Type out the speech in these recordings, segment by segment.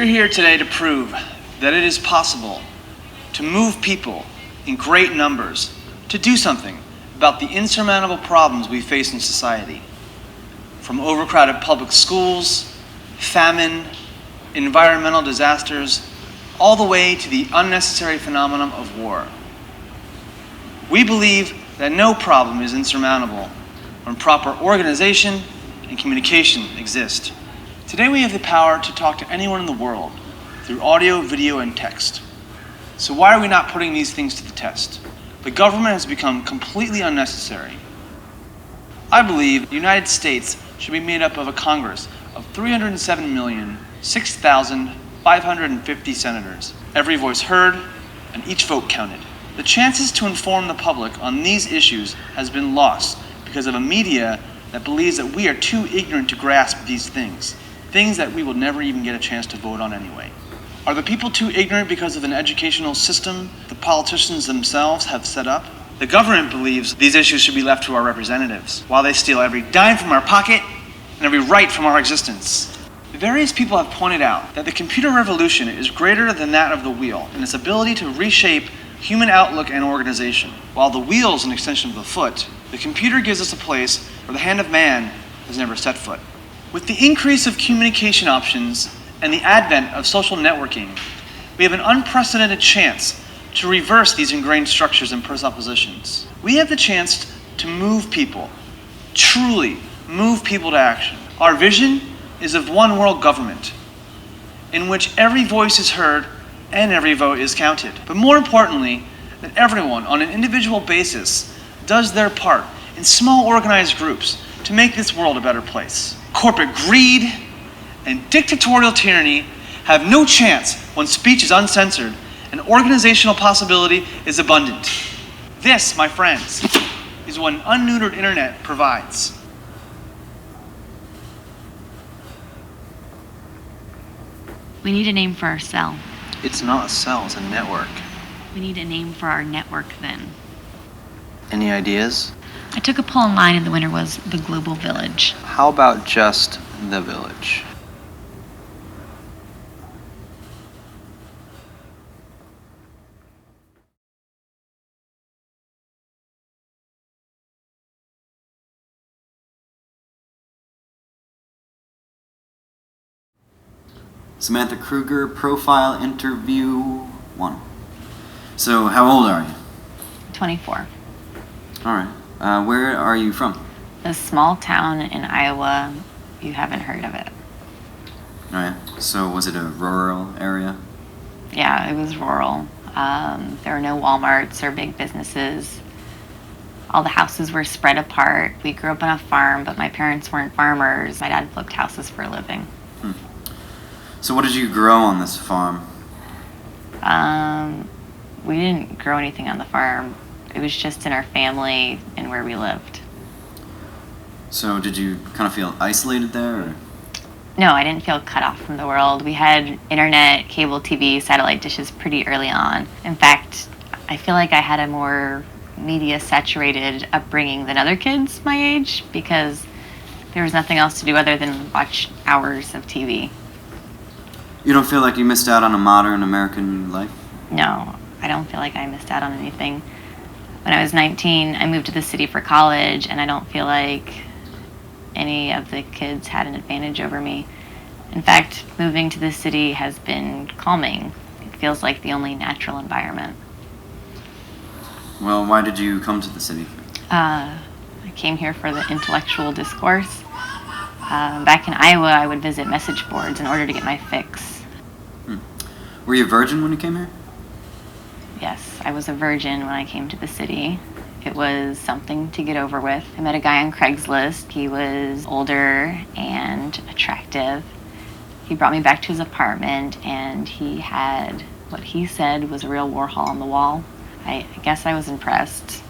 We're here today to prove that it is possible to move people in great numbers to do something about the insurmountable problems we face in society. From overcrowded public schools, famine, environmental disasters, all the way to the unnecessary phenomenon of war. We believe that no problem is insurmountable when proper organization and communication exist. Today we have the power to talk to anyone in the world through audio, video, and text. So why are we not putting these things to the test? The government has become completely unnecessary. I believe the United States should be made up of a Congress of 307,006,550 senators, every voice heard and each vote counted. The chances to inform the public on these issues has been lost because of a media that believes that we are too ignorant to grasp these things that we will never even get a chance to vote on anyway. Are the people too ignorant because of an educational system the politicians themselves have set up? The government believes these issues should be left to our representatives, while they steal every dime from our pocket and every right from our existence. Various people have pointed out that the computer revolution is greater than that of the wheel in its ability to reshape human outlook and organization. While the wheel is an extension of the foot, the computer gives us a place where the hand of man has never set foot. With the increase of communication options and the advent of social networking, we have an unprecedented chance to reverse these ingrained structures and presuppositions. We have the chance to move people, truly move people to action. Our vision is of one world government, in which every voice is heard and every vote is counted. But more importantly, that everyone on an individual basis does their part in small organized groups to make this world a better place. Corporate greed and dictatorial tyranny have no chance when speech is uncensored and organizational possibility is abundant. This, my friends, is what an unneutered internet provides. We need a name for our cell. It's not a cell, it's a network. We need a name for our network then. Any ideas? I took a poll online and the winner was the Global Village. How about just the Village? Samantha Kruger, profile interview 1. So, how old are you? 24. All right. Where are you from? A small town in Iowa. You haven't heard of it. All right. So, was it a rural area? Yeah, it was rural. There were no Walmarts or big businesses. All the houses were spread apart. We grew up on a farm, but my parents weren't farmers. My dad flipped houses for a living. So, what did you grow on this farm? We didn't grow anything on the farm. It was just in our family and where we lived. So, did you kind of feel isolated there? Or? No, I didn't feel cut off from the world. We had internet, cable TV, satellite dishes pretty early on. In fact, I feel like I had a more media-saturated upbringing than other kids my age because there was nothing else to do other than watch hours of TV. You don't feel like you missed out on a modern American life? No, I don't feel like I missed out on anything. When I was 19, I moved to the city for college, and I don't feel like any of the kids had an advantage over me. In fact, moving to the city has been calming. It feels like the only natural environment. Well, why did you come to the city? I came here for the intellectual discourse. Back in Iowa, I would visit message boards in order to get my fix. Were you a virgin when you came here? Yes, I was a virgin when I came to the city. It was something to get over with. I met a guy on Craigslist. He was older and attractive. He brought me back to his apartment, and he had what he said was a real Warhol on the wall. I guess I was impressed.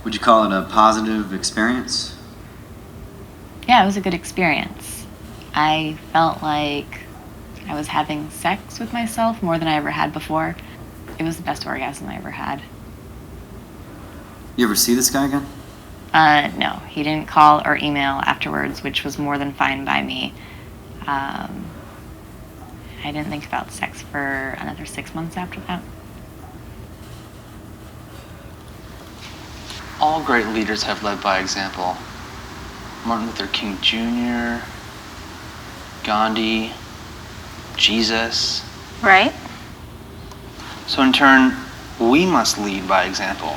Would you call it a positive experience? Yeah, it was a good experience. I felt like I was having sex with myself more than I ever had before. It was the best orgasm I ever had. You ever see this guy again? No, he didn't call or email afterwards, which was more than fine by me. I didn't think about sex for another 6 months after that. All great leaders have led by example. Martin Luther King Jr., Gandhi, Jesus. Right? So in turn, we must lead by example.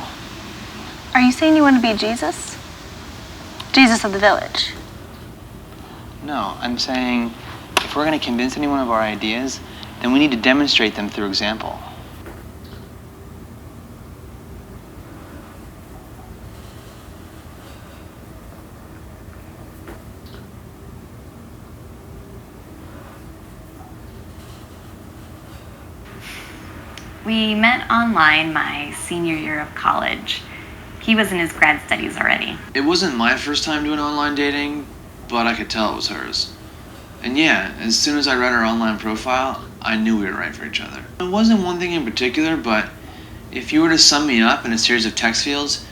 Are you saying you want to be Jesus? Jesus of the village. No, I'm saying if we're going to convince anyone of our ideas, then we need to demonstrate them through example. We met online my senior year of college. He was in his grad studies already. It wasn't my first time doing online dating, but I could tell it was hers. And yeah, as soon as I read her online profile, I knew we were right for each other. It wasn't one thing in particular, but if you were to sum me up in a series of text fields,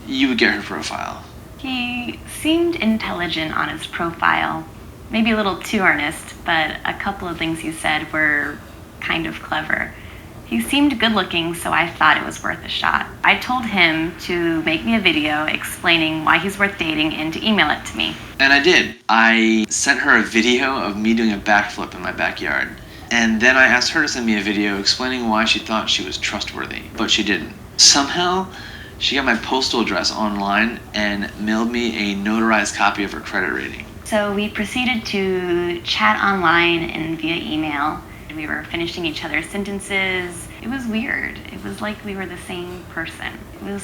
you would get her profile. He seemed intelligent on his profile, maybe a little too earnest, but a couple of things he said were kind of clever. He seemed good looking, so I thought it was worth a shot. I told him to make me a video explaining why he's worth dating and to email it to me. And I did. I sent her a video of me doing a backflip in my backyard. And then I asked her to send me a video explaining why she thought she was trustworthy, but she didn't. Somehow, she got my postal address online and mailed me a notarized copy of her credit rating. So we proceeded to chat online and via email. We were finishing each other's sentences. It was weird. It was like we were the same person. We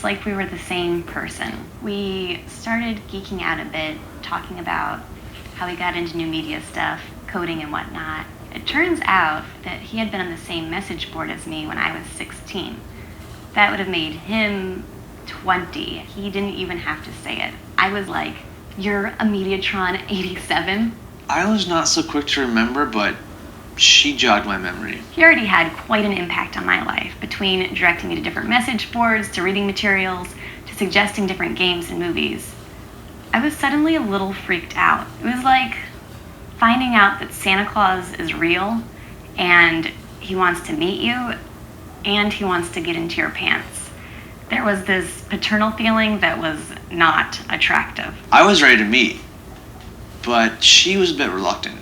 started geeking out a bit, talking about how he got into new media stuff, coding and whatnot. It turns out that he had been on the same message board as me when I was 16. That would have made him 20. He didn't even have to say it. I was like, "You're a Mediatron 87? I was not so quick to remember, but she jogged my memory. He already had quite an impact on my life, between directing me to different message boards, to reading materials, to suggesting different games and movies. I was suddenly a little freaked out. It was like finding out that Santa Claus is real, and he wants to meet you, and he wants to get into your pants. There was this paternal feeling that was not attractive. I was ready to meet, but she was a bit reluctant.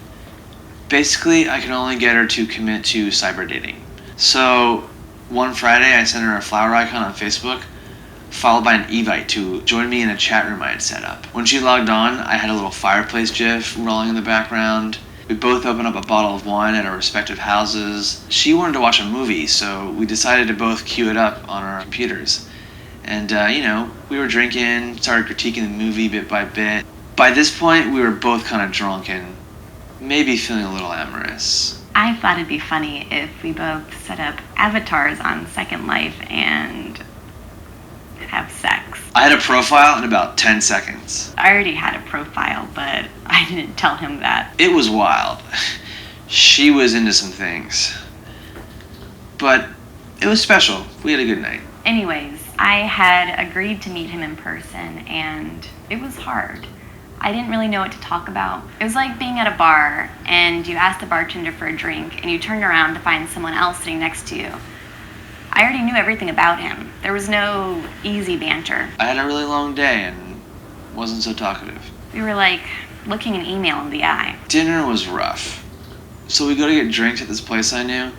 Basically, I could only get her to commit to cyber dating. So, one Friday I sent her a flower icon on Facebook, followed by an evite to join me in a chat room I had set up. When she logged on, I had a little fireplace gif rolling in the background. We both opened up a bottle of wine at our respective houses. She wanted to watch a movie, so we decided to both queue it up on our computers. And, we were drinking, started critiquing the movie bit by bit. By this point, we were both kind of drunk and maybe feeling a little amorous. I thought it'd be funny if we both set up avatars on Second Life and have sex. I had a profile in about 10 seconds. I already had a profile, but I didn't tell him that. It was wild. She was into some things. But it was special. We had a good night. Anyways, I had agreed to meet him in person, and it was hard. I didn't really know what to talk about. It was like being at a bar and you asked the bartender for a drink and you turned around to find someone else sitting next to you. I already knew everything about him. There was no easy banter. I had a really long day and wasn't so talkative. We were like looking an email in the eye. Dinner was rough. So we go to get drinks at this place I knew,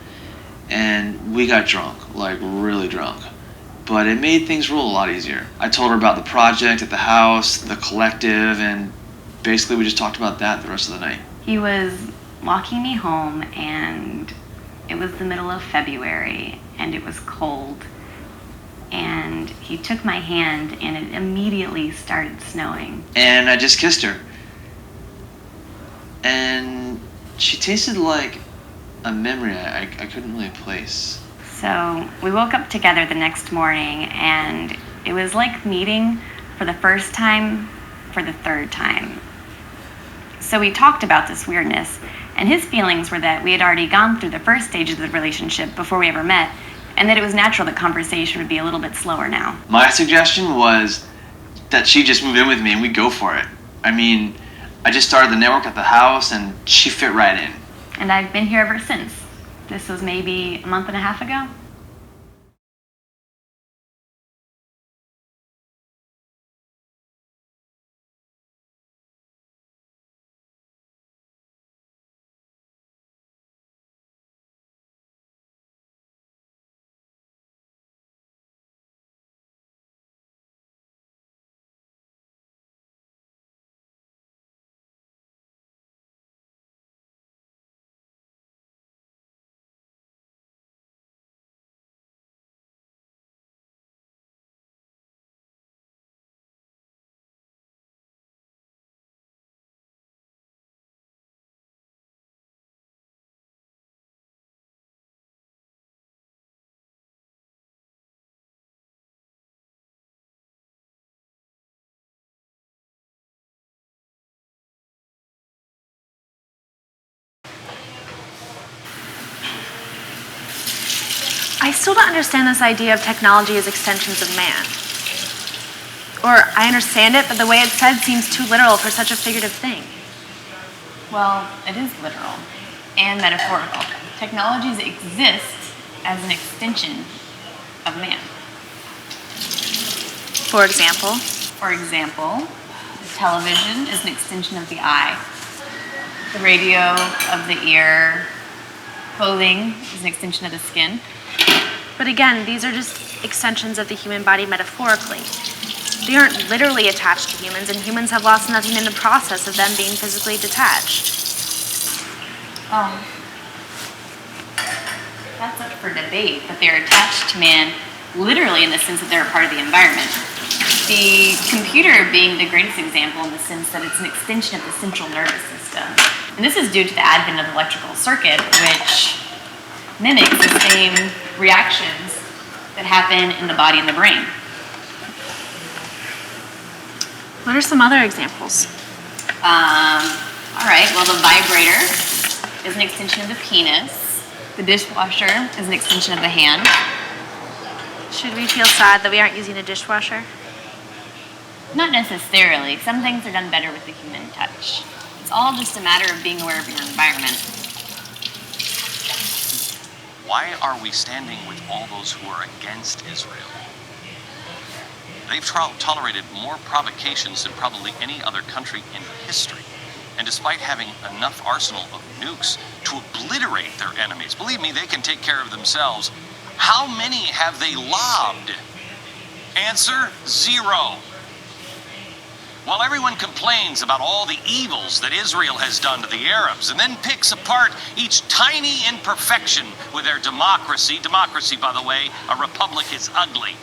and we got drunk, like really drunk. But it made things roll a lot easier. I told her about the project at the house, the collective, and basically we just talked about that the rest of the night. He was walking me home, and it was the middle of February, and it was cold. And he took my hand, and it immediately started snowing. And I just kissed her. And she tasted like a memory I couldn't really place. So we woke up together the next morning, and it was like meeting for the first time for the third time. So we talked about this weirdness, and his feelings were that we had already gone through the first stages of the relationship before we ever met, and that it was natural that conversation would be a little bit slower now. My suggestion was that she just move in with me and we go for it. I mean, I just started the network at the house and she fit right in. And I've been here ever since. This was maybe a month and a half ago. I still don't understand this idea of technology as extensions of man. Or I understand it, but the way it's said seems too literal for such a figurative thing. Well, it is literal and metaphorical. Technologies exist as an extension of man. For example, For example, television is an extension of the eye. The radio of the ear. Clothing is an extension of the skin. but again, these are just extensions of the human body metaphorically. They aren't literally attached to humans, and humans have lost nothing in the process of them being physically detached. Oh. That's up for debate, but they're attached to man literally in the sense that they're a part of the environment. The computer being the greatest example in the sense that it's an extension of the central nervous system. And this is due to the advent of the electrical circuit, which mimics the same reactions that happen in the body and the brain. What are some other examples? All right, well, the vibrator is an extension of the penis. The dishwasher is an extension of the hand. Should we feel sad that we aren't using a dishwasher? Not necessarily. Some things are done better with the human touch. It's all just a matter of being aware of your environment. Why are we standing with all those who are against Israel? They've tolerated more provocations than probably any other country in history. And despite having enough arsenal of nukes to obliterate their enemies, believe me, they can take care of themselves. How many have they lobbed? Answer, 0. While everyone complains about all the evils that Israel has done to the Arabs and then picks apart each tiny imperfection with their democracy, by the way, a republic is ugly.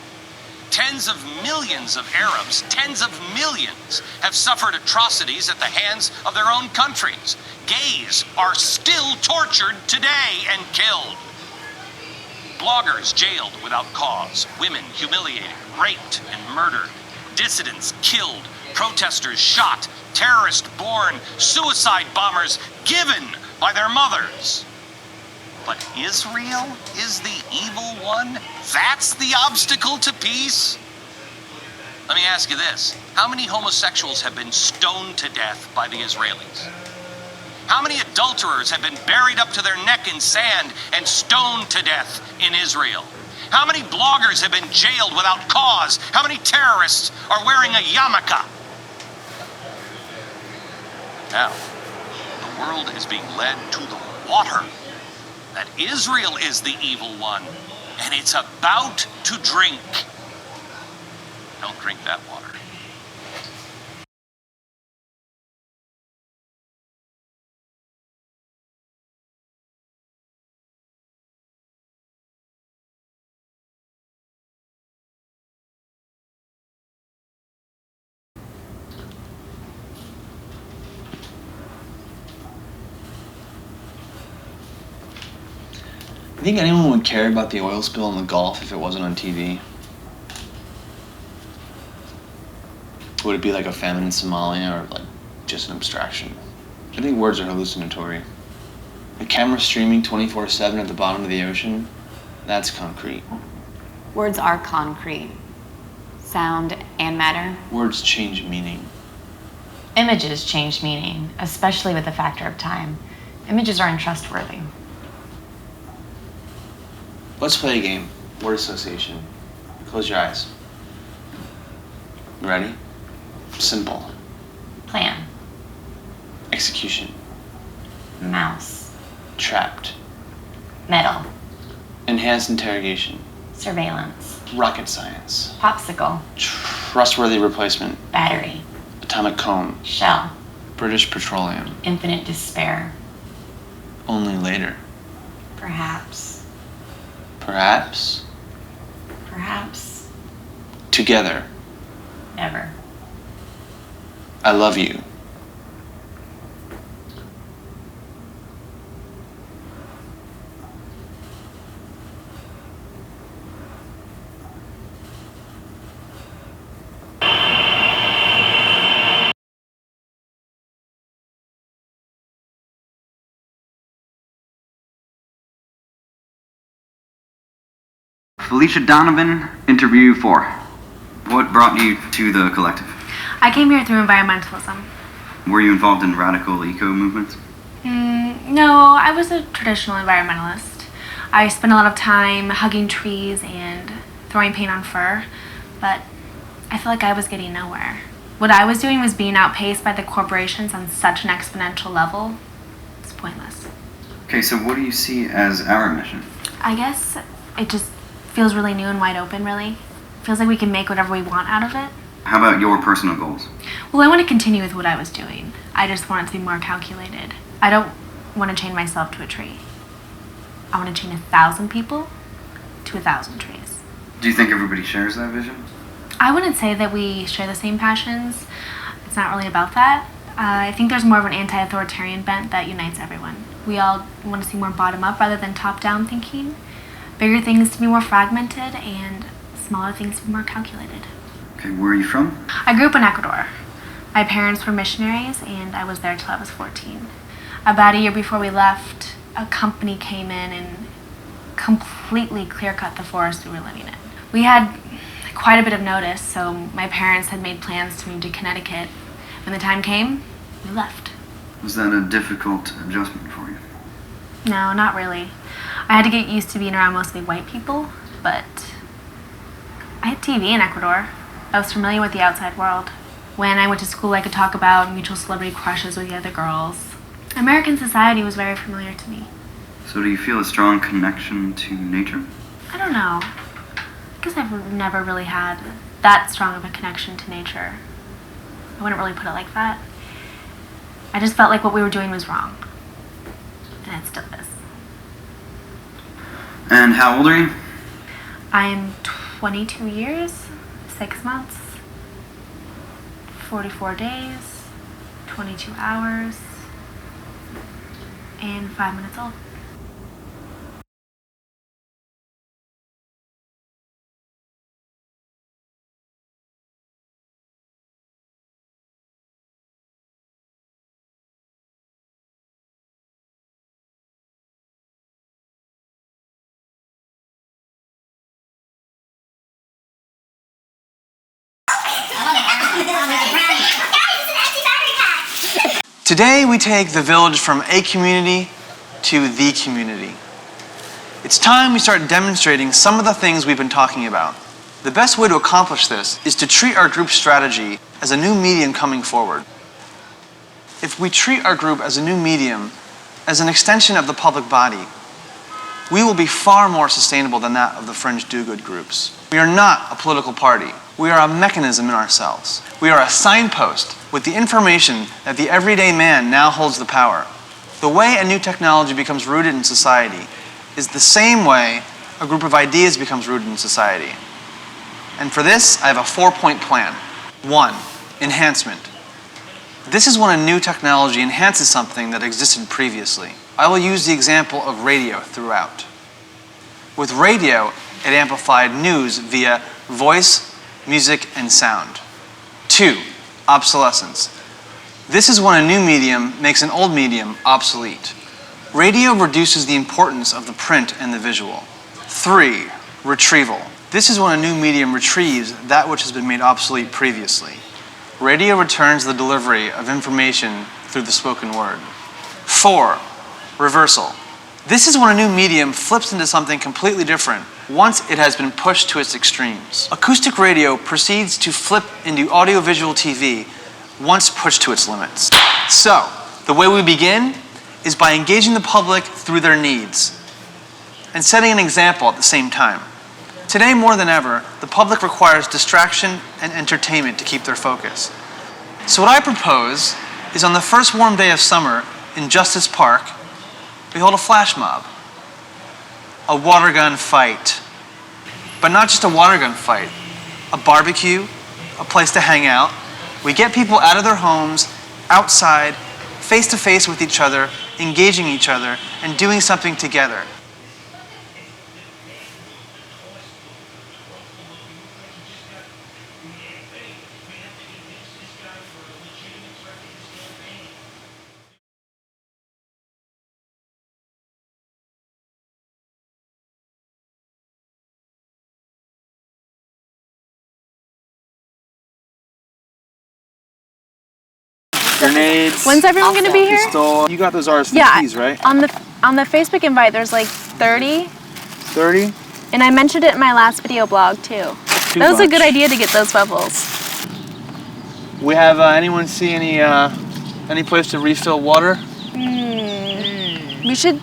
Tens of millions of Arabs, tens of millions, have suffered atrocities at the hands of their own countries. Gays are still tortured today and killed. Bloggers jailed without cause, women humiliated, raped, and murdered, dissidents killed, protesters shot, terrorists born, suicide bombers given by their mothers. But Israel is the evil one? That's the obstacle to peace? Let me ask you this. How many homosexuals have been stoned to death by the Israelis? How many adulterers have been buried up to their neck in sand and stoned to death in Israel? How many bloggers have been jailed without cause? How many terrorists are wearing a yarmulke? Now, the world is being led to the water. That Israel is the evil one, and it's about to drink. Don't drink that water. You think anyone would care about the oil spill in the Gulf if it wasn't on TV? Would it be like a famine in Somalia or like just an abstraction? I think words are hallucinatory. A camera streaming 24/7 at the bottom of the ocean, that's concrete. Words are concrete. Sound and matter. Words change meaning. Images change meaning, especially with the factor of time. Images are untrustworthy. Let's play a game. Word association. Close your eyes. Ready? Simple. Plan. Execution. Mouse. Trapped. Metal. Enhanced interrogation. Surveillance. Rocket science. Popsicle. Trustworthy replacement. Battery. Atomic comb. Shell. British Petroleum. Infinite despair. Only later. Perhaps. Perhaps. Perhaps. Together. Never. I love you. Felicia Donovan, interview 4. What brought you to the collective? I came here through environmentalism. Were you involved in radical eco movements? No, I was a traditional environmentalist. I spent a lot of time hugging trees and throwing paint on fur, but I feel like I was getting nowhere. What I was doing was being outpaced by the corporations on such an exponential level. It's pointless. Okay, so what do you see as our mission? I guess it just feels really new and wide open, really. Feels like we can make whatever we want out of it. How about your personal goals? Well, I want to continue with what I was doing. I just want it to be more calculated. I don't want to chain myself to a tree. I want to chain 1,000 people to 1,000 trees. Do you think everybody shares that vision? I wouldn't say that we share the same passions. It's not really about that. I think there's more of an anti-authoritarian bent that unites everyone. We all want to see more bottom-up rather than top-down thinking. Bigger things to be more fragmented and smaller things to be more calculated. Okay, where are you from? I grew up in Ecuador. My parents were missionaries and I was there till I was 14. About a year before we left, a company came in and completely clear-cut the forest we were living in. We had quite a bit of notice, so my parents had made plans to move to Connecticut. When the time came, we left. Was that a difficult adjustment for you? No, not really. I had to get used to being around mostly white people, but I had TV in Ecuador. I was familiar with the outside world. When I went to school, I could talk about mutual celebrity crushes with the other girls. American society was very familiar to me. So do you feel a strong connection to nature? I don't know. I guess I've never really had that strong of a connection to nature. I wouldn't really put it like that. I just felt like what we were doing was wrong. And it still is. And how old are you? I'm 22 years, 6 months, 44 days, 22 hours, and 5 minutes old. Today we take the village from a community to the community. It's time we start demonstrating some of the things we've been talking about. The best way to accomplish this is to treat our group strategy as a new medium coming forward. If we treat our group as a new medium, as an extension of the public body, we will be far more sustainable than that of the fringe do-good groups. We are not a political party. We are a mechanism in ourselves. We are a signpost with the information that the everyday man now holds the power. The way a new technology becomes rooted in society is the same way a group of ideas becomes rooted in society. And for this, I have a 4-point plan. 1, enhancement. This is when a new technology enhances something that existed previously. I will use the example of radio throughout. With radio, it amplified news via voice, music, and sound. 2, obsolescence. This is when a new medium makes an old medium obsolete. Radio reduces the importance of the print and the visual. 3, retrieval. This is when a new medium retrieves that which has been made obsolete previously. Radio returns the delivery of information through the spoken word. 4, Reversal. This is when a new medium flips into something completely different once it has been pushed to its extremes. Acoustic radio proceeds to flip into audiovisual TV once pushed to its limits. So, the way we begin is by engaging the public through their needs and setting an example at the same time. Today more than ever, the public requires distraction and entertainment to keep their focus. So what I propose is on the first warm day of summer in Justice Park, we hold a flash mob, a water gun fight. But not just a water gun fight, a barbecue, a place to hang out. We get people out of their homes, outside, face to face with each other, engaging each other, and doing something together. Grenades. When's everyone gonna be here? Pistol. You got those RSVPs, right? On the Facebook invite, there's like 30, 30? and I mentioned it in my last video blog too. Too That was a much. good idea to get those bubbles. We have anyone see any place to refill water? We should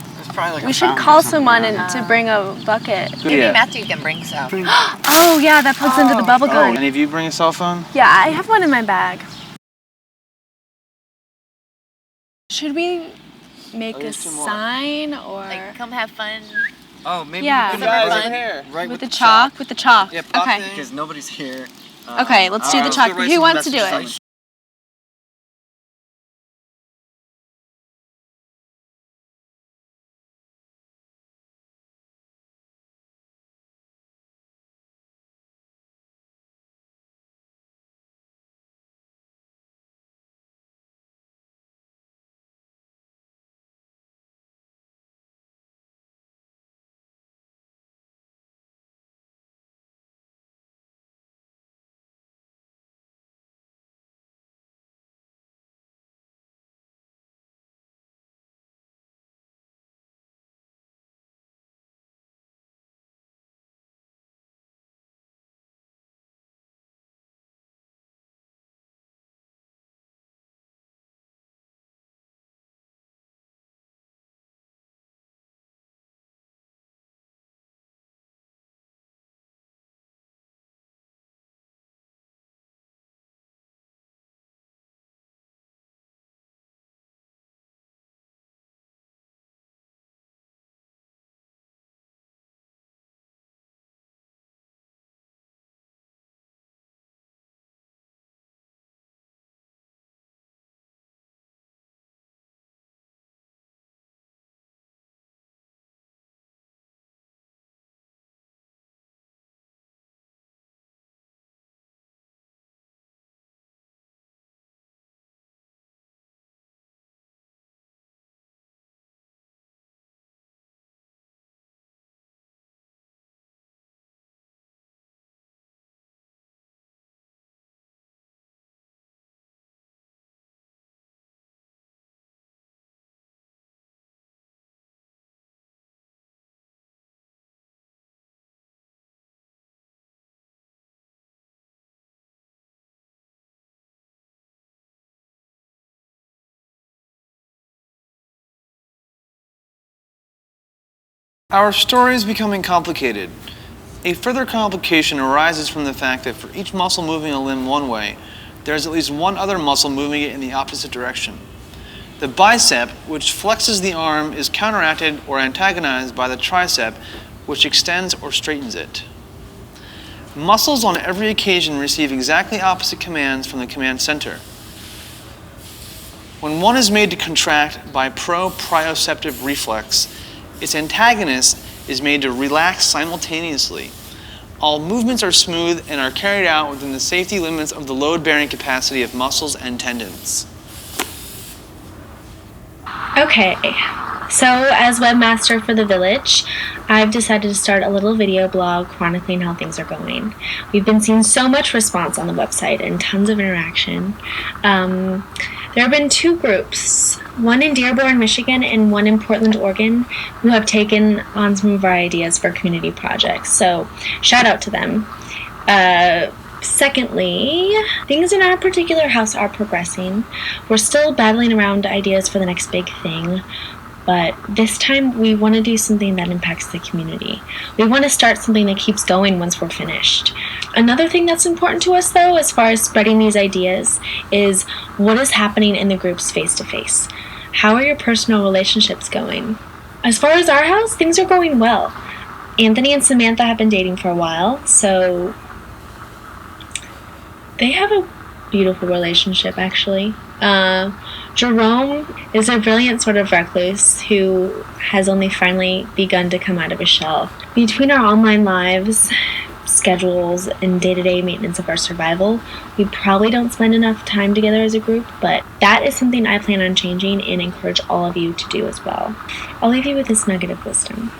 call someone and to bring a bucket. Maybe Yeah. Matthew can bring some. Oh yeah, that plugs into the bubble gun. Any of you bring a cell phone? Yeah, I have one in my bag. Should we make a there's two more. sign or Like, come have fun. Oh, maybe Yeah. we could Guys, write over here. right with the chalk? With the chalk. Yeah, pop Okay. it, because nobody's here. Okay, let's do the chalk. Who wants to do it? Our story is becoming complicated. A further complication arises from the fact that for each muscle moving a limb one way, there is at least one other muscle moving it in the opposite direction. The bicep, which flexes the arm, is counteracted or antagonized by the tricep, which extends or straightens it. Muscles on every occasion receive exactly opposite commands from the command center. When one is made to contract by proprioceptive reflex, its antagonist is made to relax simultaneously. All movements are smooth and are carried out within the safety limits of the load-bearing capacity of muscles and tendons. Okay, so as webmaster for the village, I've decided to start a little video blog chronicling how things are going. We've been seeing so much response on the website and tons of interaction. There have been two groups, one in Dearborn, Michigan, and one in Portland, Oregon, who have taken on some of our ideas for community projects. So, shout out to them. Secondly, things in our particular house are progressing. We're still battling around ideas for the next big thing, but this time we want to do something that impacts the community. We want to start something that keeps going once we're finished. Another thing that's important to us, though, as far as spreading these ideas, is what is happening in the groups face-to-face. How are your personal relationships going? As far as our house, things are going well. Anthony and Samantha have been dating for a while, so they have a beautiful relationship, actually. Jerome is a brilliant sort of recluse who has only finally begun to come out of his shell. Between our online lives, schedules, and day-to-day maintenance of our survival, we probably don't spend enough time together as a group, but that is something I plan on changing and encourage all of you to do as well. I'll leave you with this nugget of wisdom.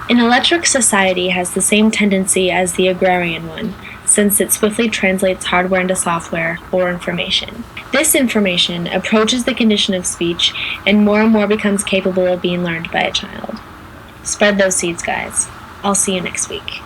An electric society has the same tendency as the agrarian one, since it swiftly translates hardware into software or information. This information approaches the condition of speech and more becomes capable of being learned by a child. Spread those seeds, guys. I'll see you next week.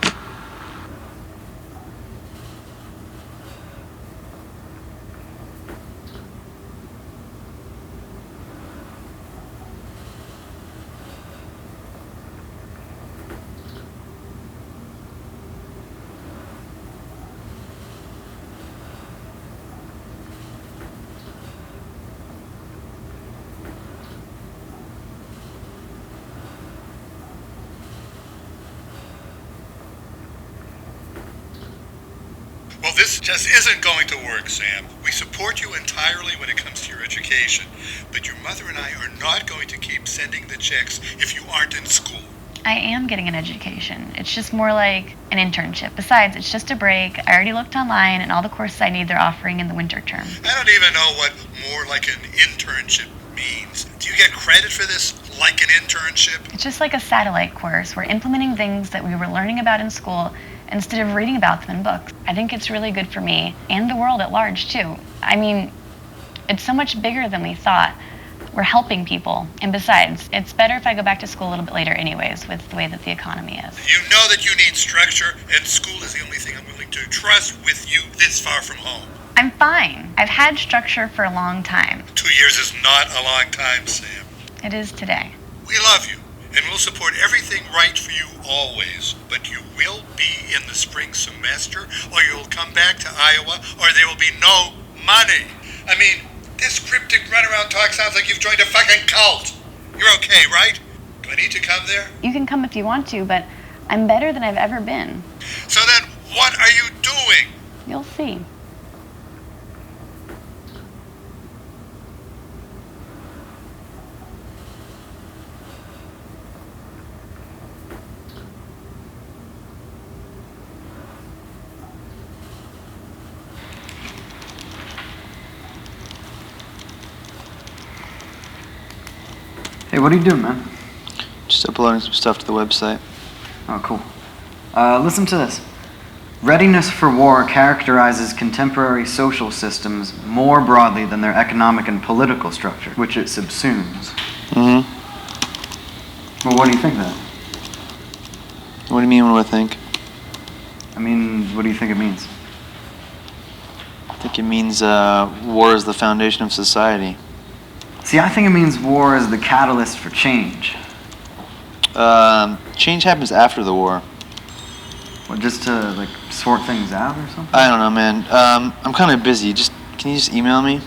Well, this just isn't going to work, Sam. We support you entirely when it comes to your education, but your mother and I are not going to keep sending the checks if you aren't in school. I am getting an education. It's just more like an internship. Besides, it's just a break. I already looked online, and all the courses I need they're offering in the winter term. I don't even know what more like an internship means. Do you get credit for this, like an internship? It's just like a satellite course. We're implementing things that we were learning about in school instead of reading about them in books. I think it's really good for me and the world at large, too. I mean, it's so much bigger than we thought. We're helping people. And besides, it's better if I go back to school a little bit later anyways, with the way that the economy is. You know that you need structure, and school is the only thing I'm willing to trust with you this far from home. I'm fine. I've had structure for a long time. 2 years is not a long time, Sam. It is today. We love you, and we'll support everything right for you always. But you will be in the spring semester, or you'll come back to Iowa, or there will be no money. I mean, this cryptic runaround talk sounds like you've joined a fucking cult. You're okay, right? Do I need to come there? You can come if you want to, but I'm better than I've ever been. So then, what are you doing? You'll see. Hey, what are you doing, man? Just uploading some stuff to the website. Oh, cool. Listen to this. Readiness for war characterizes contemporary social systems more broadly than their economic and political structure, which it subsumes. Mm-hmm. Well, what do you think of that? What do you mean, what do I think? I mean, what do you think it means? I think it means war is the foundation of society. See, I think it means war is the catalyst for change. Change happens after the war. What, just to, like, sort things out or something? I don't know, man. I'm kind of busy. Can you just email me?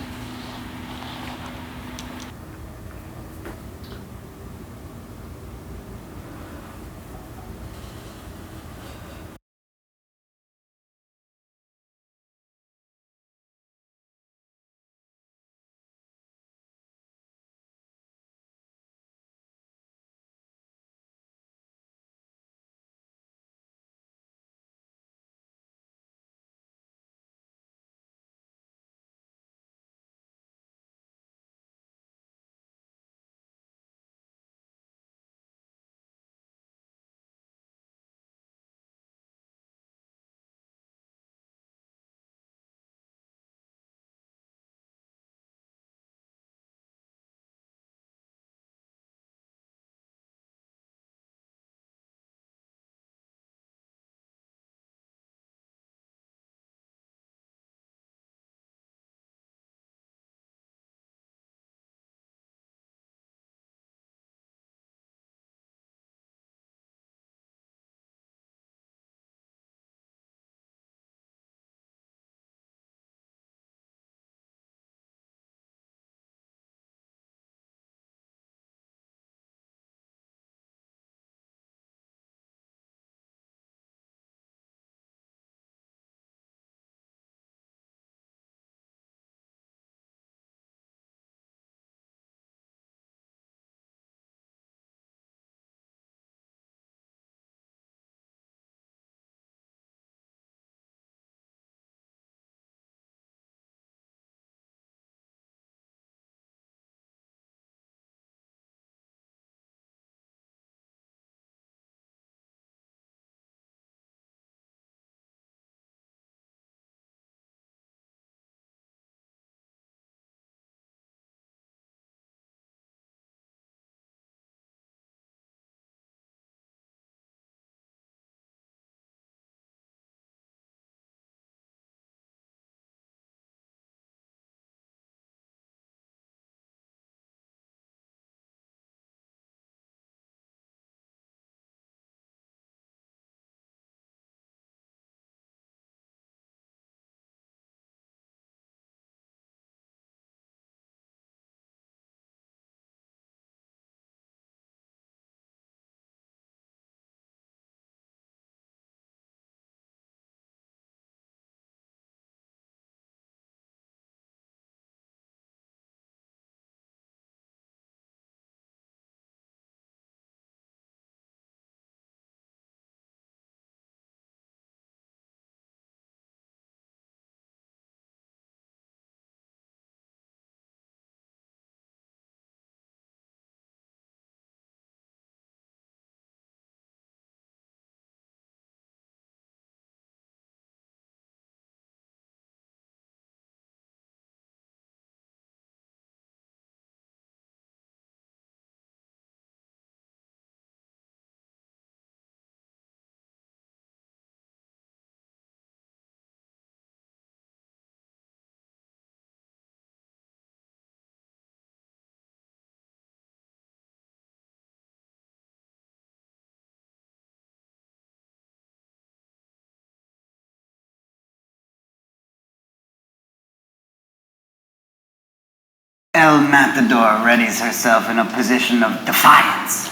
El Matador readies herself in a position of defiance.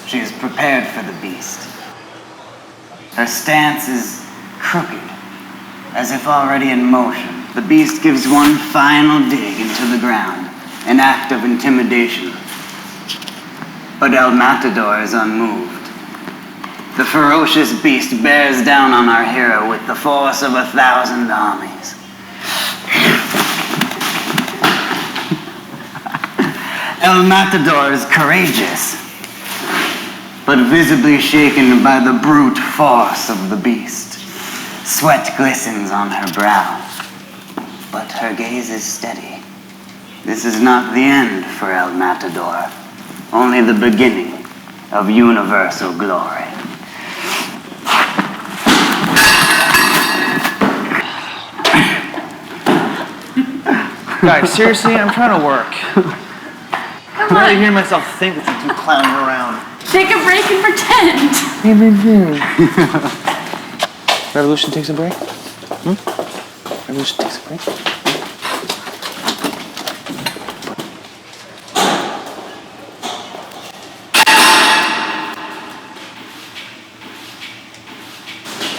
She is prepared for the beast. Her stance is crooked, as if already in motion. The beast gives one final dig into the ground, an act of intimidation. But El Matador is unmoved. The ferocious beast bears down on our hero with the force of 1,000 armies. El Matador is courageous, but visibly shaken by the brute force of the beast. Sweat glistens on her brow, but her gaze is steady. This is not the end for El Matador, only the beginning of universal glory. Guys, seriously, I'm trying to work. I'm not hearing myself think with you two clowning around. Take a break and pretend. Revolution takes a break? Revolution takes a break?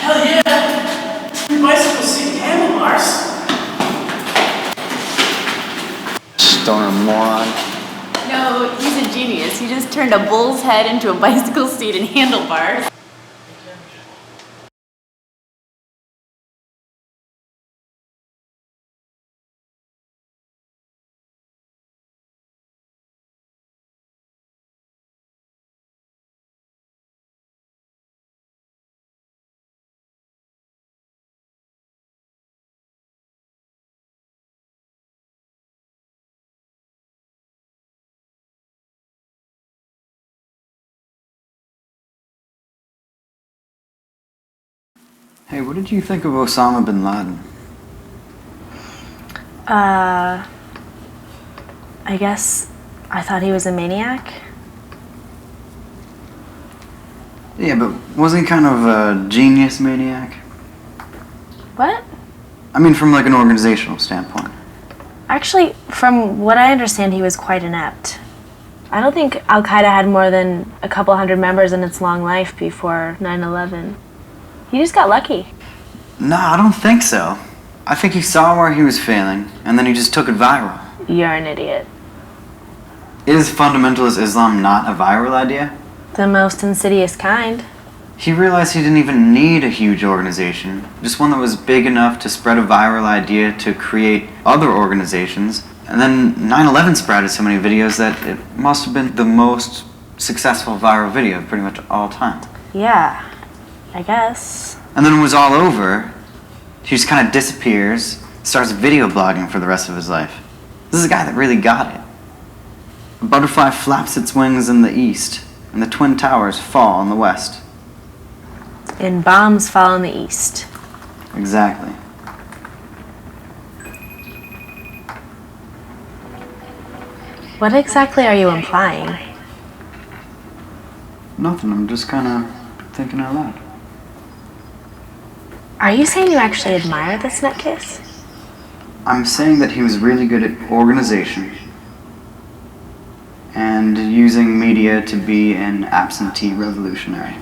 Hell yeah! Bicycle seat handlebars. Stoner moron. No, he's a genius. He just turned a bull's head into a bicycle seat and handlebars. Hey, what did you think of Osama bin Laden? I guess I thought he was a maniac. Yeah, but wasn't he kind of a genius maniac? What? I mean, from like an organizational standpoint. Actually, from what I understand, he was quite inept. I don't think Al-Qaeda had more than a couple hundred members in its long life before 9/11. He just got lucky. No, I don't think so. I think he saw where he was failing, and then he just took it viral. You're an idiot. Is fundamentalist Islam not a viral idea? The most insidious kind. He realized he didn't even need a huge organization, just one that was big enough to spread a viral idea to create other organizations. And then 9/11 spread so many videos that it must have been the most successful viral video of pretty much all time. Yeah, I guess. And then when it was all over, he just kind of disappears, starts video blogging for the rest of his life. This is a guy that really got it. A butterfly flaps its wings in the east, and the Twin Towers fall in the west. And bombs fall in the east. Exactly. What exactly are you implying? Nothing, I'm just kind of thinking out loud. Are you saying you actually admire this nutcase? I'm saying that he was really good at organization and using media to be an absentee revolutionary.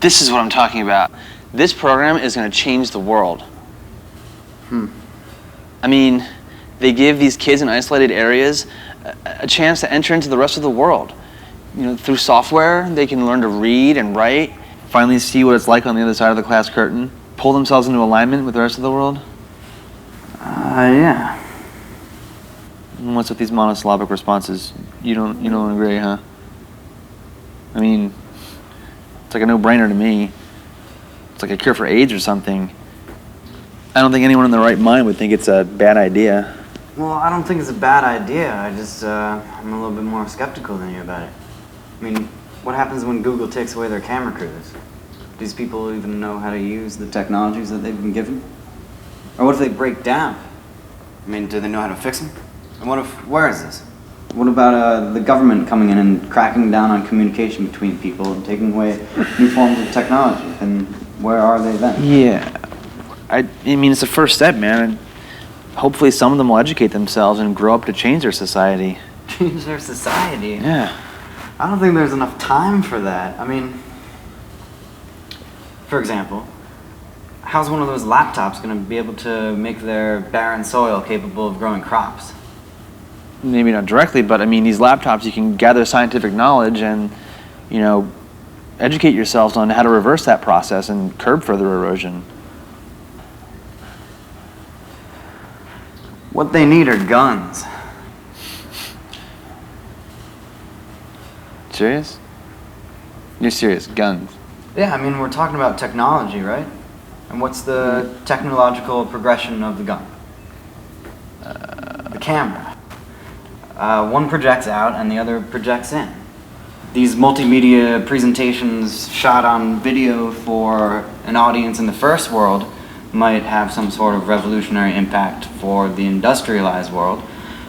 This is what I'm talking about. This program is going to change the world. I mean, they give these kids in isolated areas a chance to enter into the rest of the world. You know, through software, they can learn to read and write, finally see what it's like on the other side of the class curtain, pull themselves into alignment with the rest of the world. Yeah. And what's with these monosyllabic responses? You don't agree, huh? I mean, it's like a no-brainer to me. It's like a cure for AIDS or something. I don't think anyone in their right mind would think it's a bad idea. Well, I don't think it's a bad idea. I'm a little bit more skeptical than you about it. I mean, what happens when Google takes away their camera crews? Do these people even know how to use the technologies that they've been given? Or what if they break down? I mean, do they know how to fix them? And where is this? What about the government coming in and cracking down on communication between people and taking away new forms of technology? And where are they then? Yeah. I mean, it's the first step, man. And hopefully some of them will educate themselves and grow up to change their society. Change their society? Yeah. I don't think there's enough time for that. I mean, for example, how's one of those laptops going to be able to make their barren soil capable of growing crops? Maybe not directly, but I mean, these laptops, you can gather scientific knowledge and, educate yourselves on how to reverse that process and curb further erosion. What they need are guns. Serious? You're serious? Guns? Yeah, I mean, we're talking about technology, right? And what's the technological progression of the gun? The camera. One projects out and the other projects in. These multimedia presentations shot on video for an audience in the first world might have some sort of revolutionary impact for the industrialized world,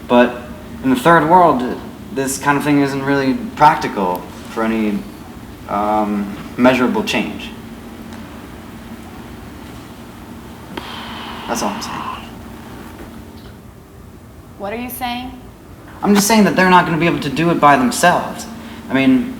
but in the third world, this kind of thing isn't really practical for any measurable change. That's all I'm saying. What are you saying? I'm just saying that they're not going to be able to do it by themselves. I mean,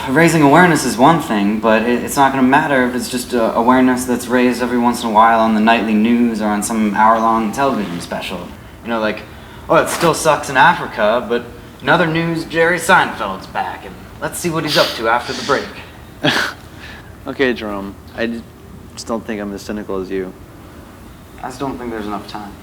raising awareness is one thing, but it's not going to matter if it's just awareness that's raised every once in a while on the nightly news or on some hour-long television special. Like, oh, it still sucks in Africa, but in other news, Jerry Seinfeld's back, and let's see what he's up to after the break. Okay, Jerome. I just don't think I'm as cynical as you. I just don't think there's enough time.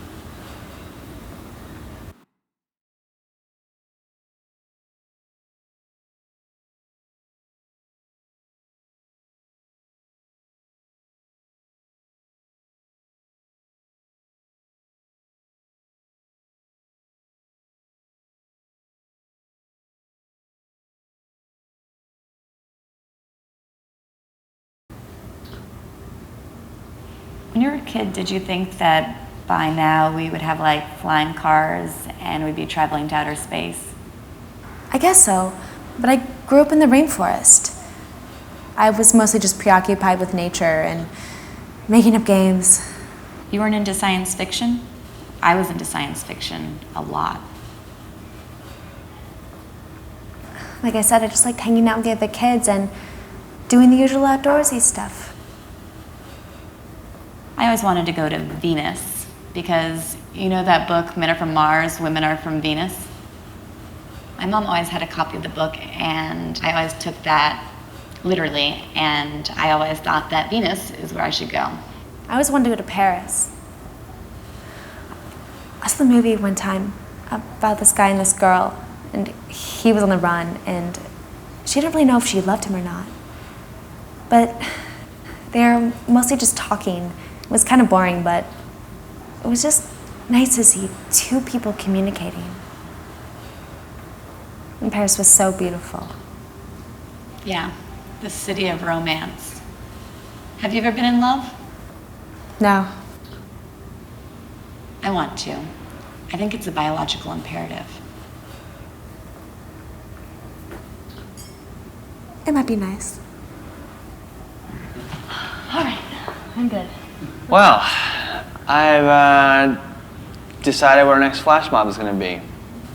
When you were a kid, did you think that by now we would have like flying cars and we'd be traveling to outer space? I guess so, but I grew up in the rainforest. I was mostly just preoccupied with nature and making up games. You weren't into science fiction? I was into science fiction a lot. Like I said, I just liked hanging out with the other kids and doing the usual outdoorsy stuff. I always wanted to go to Venus because you know that book, Men Are From Mars, Women Are From Venus? My mom always had a copy of the book and I always took that literally, and I always thought that Venus is where I should go. I always wanted to go to Paris. I saw the movie one time about this guy and this girl, and he was on the run, and she didn't really know if she loved him or not. But they were mostly just talking. It was kind of boring, but it was just nice to see two people communicating. And Paris was so beautiful. Yeah, the city of romance. Have you ever been in love? No. I want to. I think it's a biological imperative. It might be nice. All right, I'm good. Well, I've decided what our next flash mob is going to be.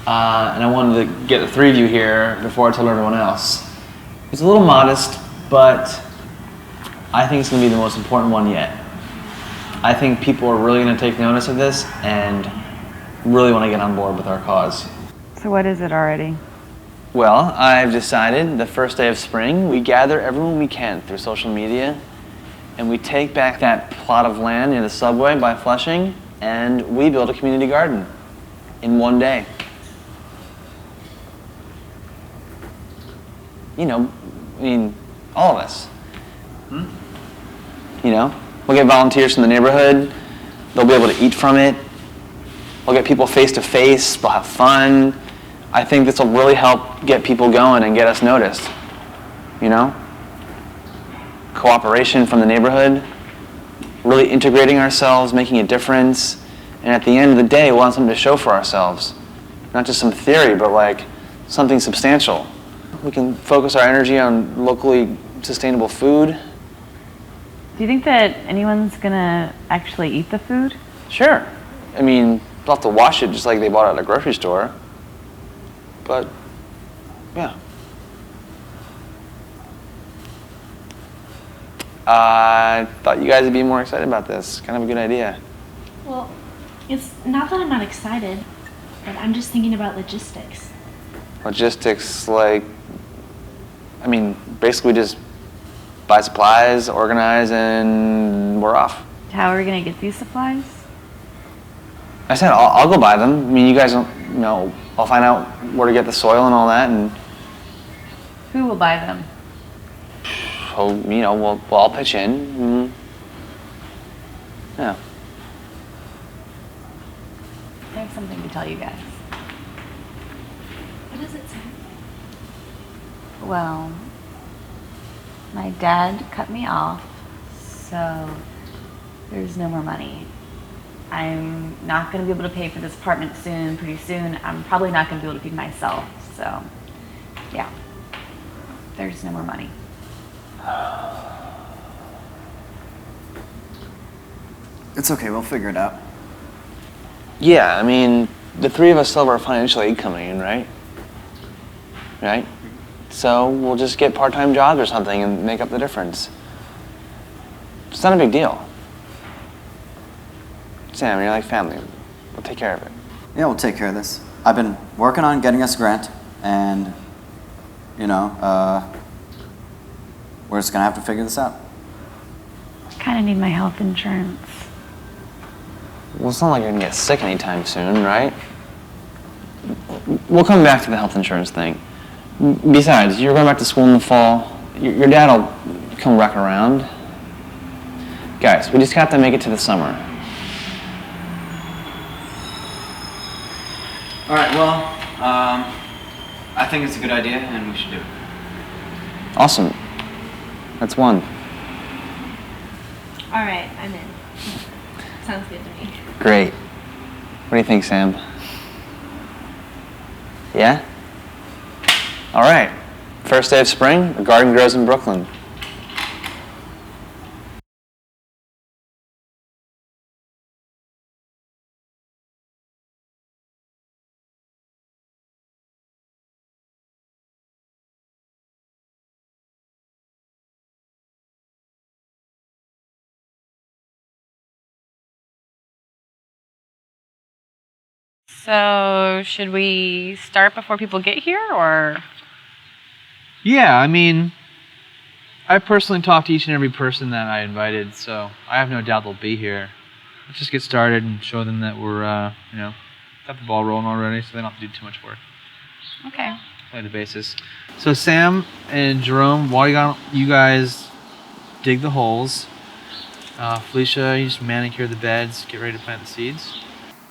And I wanted to get the three of you here before I told everyone else. It's a little modest, but I think it's going to be the most important one yet. I think people are really going to take notice of this and really want to get on board with our cause. So what is it already? Well, I've decided the first day of spring, we gather everyone we can through social media, and we take back that plot of land near the subway by Flushing, and we built a community garden in one day. You know, I mean, all of us. You know, we'll get volunteers from the neighborhood. They'll be able to eat from it. We'll get people face to face. We'll have fun. I think this will really help get people going and get us noticed. You know? Cooperation from the neighborhood. Really integrating ourselves, making a difference. And at the end of the day, we'll have something to show for ourselves. Not just some theory, but like something substantial. We can focus our energy on locally sustainable food. Do you think that anyone's gonna actually eat the food? Sure. I mean, they'll have to wash it just like they bought it at a grocery store. But, yeah. I thought you guys would be more excited about this. Kind of a good idea. Well, it's not that I'm not excited, but I'm just thinking about logistics. Logistics, like, I mean, basically just buy supplies, organize, and we're off. How are we gonna get these supplies? I said I'll go buy them. I mean, you guys don't, you know, I'll find out where to get the soil and all that, and Who will buy them? so, you know, we'll all pitch in. Yeah. I have something to tell you guys. What does it say? Well, my dad cut me off, so there's no more money. I'm not going to be able to pay for this apartment pretty soon. I'm probably not going to be able to feed myself, so yeah, there's no more money. It's okay, we'll figure it out. Yeah, I mean, the three of us still have our financial aid coming in, right? Right? So we'll just get part-time jobs or something and make up the difference. It's not a big deal. Sam, you're like family. We'll take care of it. Yeah, we'll take care of this. I've been working on getting us a grant, and, you know, we're just gonna have to figure this out. I kind of need my health insurance. Well, it's not like you're gonna get sick anytime soon, right? We'll come back to the health insurance thing. Besides, you're going back to school in the fall. Your dad will come back around. Guys, we just have to make it to the summer. All right, well, I think it's a good idea, and we should do it. Awesome. That's one. All right, I'm in. Sounds good to me. Great. What do you think, Sam? Yeah? All right. First day of spring, the garden grows in Brooklyn. So, should we start before people get here, or? Yeah, I mean, I personally talked to each and every person that I invited, so I have no doubt they'll be here. Let's just get started and show them that we're, you know, got the ball rolling already, so they don't have to do too much work. Okay. Play the basis. So Sam and Jerome, while you guys dig the holes, Felicia, you just manicure the beds, get ready to plant the seeds.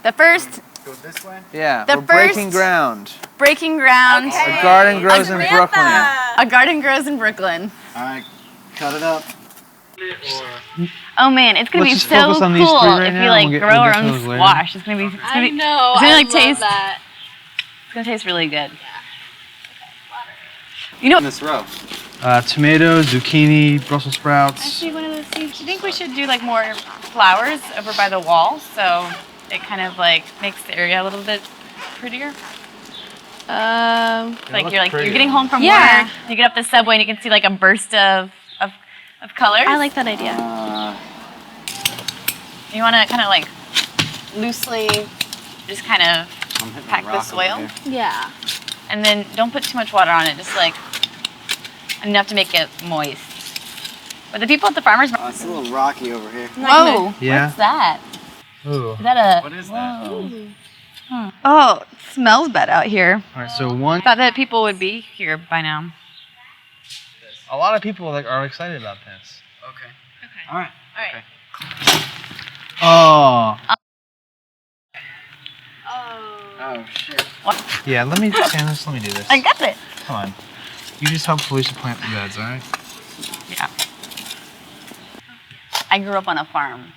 The first Go this way? Yeah, The we're breaking first- ground. breaking ground. A garden grows in Brooklyn. A garden grows in Brooklyn. All right, cut it up. Oh man, it's gonna Let's be just so focus on cool these three right if now, we like and we'll grow get our to own those later. squash. It's gonna be. It's gonna be. know. It's gonna like love taste. that. It's gonna taste really good. You know. In this row. Tomatoes, zucchini, Brussels I sprouts. see one of those seeds. Do you think we should do like more flowers over by the wall so it kind of like makes the area a little bit prettier? Like you're getting home from Yeah. work, you get up the subway and you can see like a burst of colors. I like that idea. You want to kind of like loosely just kind of I'm hitting pack a the rock soil, over here. Yeah. and then don't put too much water on it. Just like enough to make it moist. But the people at the farmers market. It's a little rocky over here. Whoa! Yeah. What's that? Ooh. Is that a? What is that? Oh, it smells bad out here. All right, so one. Thought that people would be here by now. A lot of people are excited about this. Okay. All right. All right. Okay. Oh. Oh shit. Yeah, let me do this. I got it. Come on. You just help Felicia plant the beds, all right? Yeah. I grew up on a farm.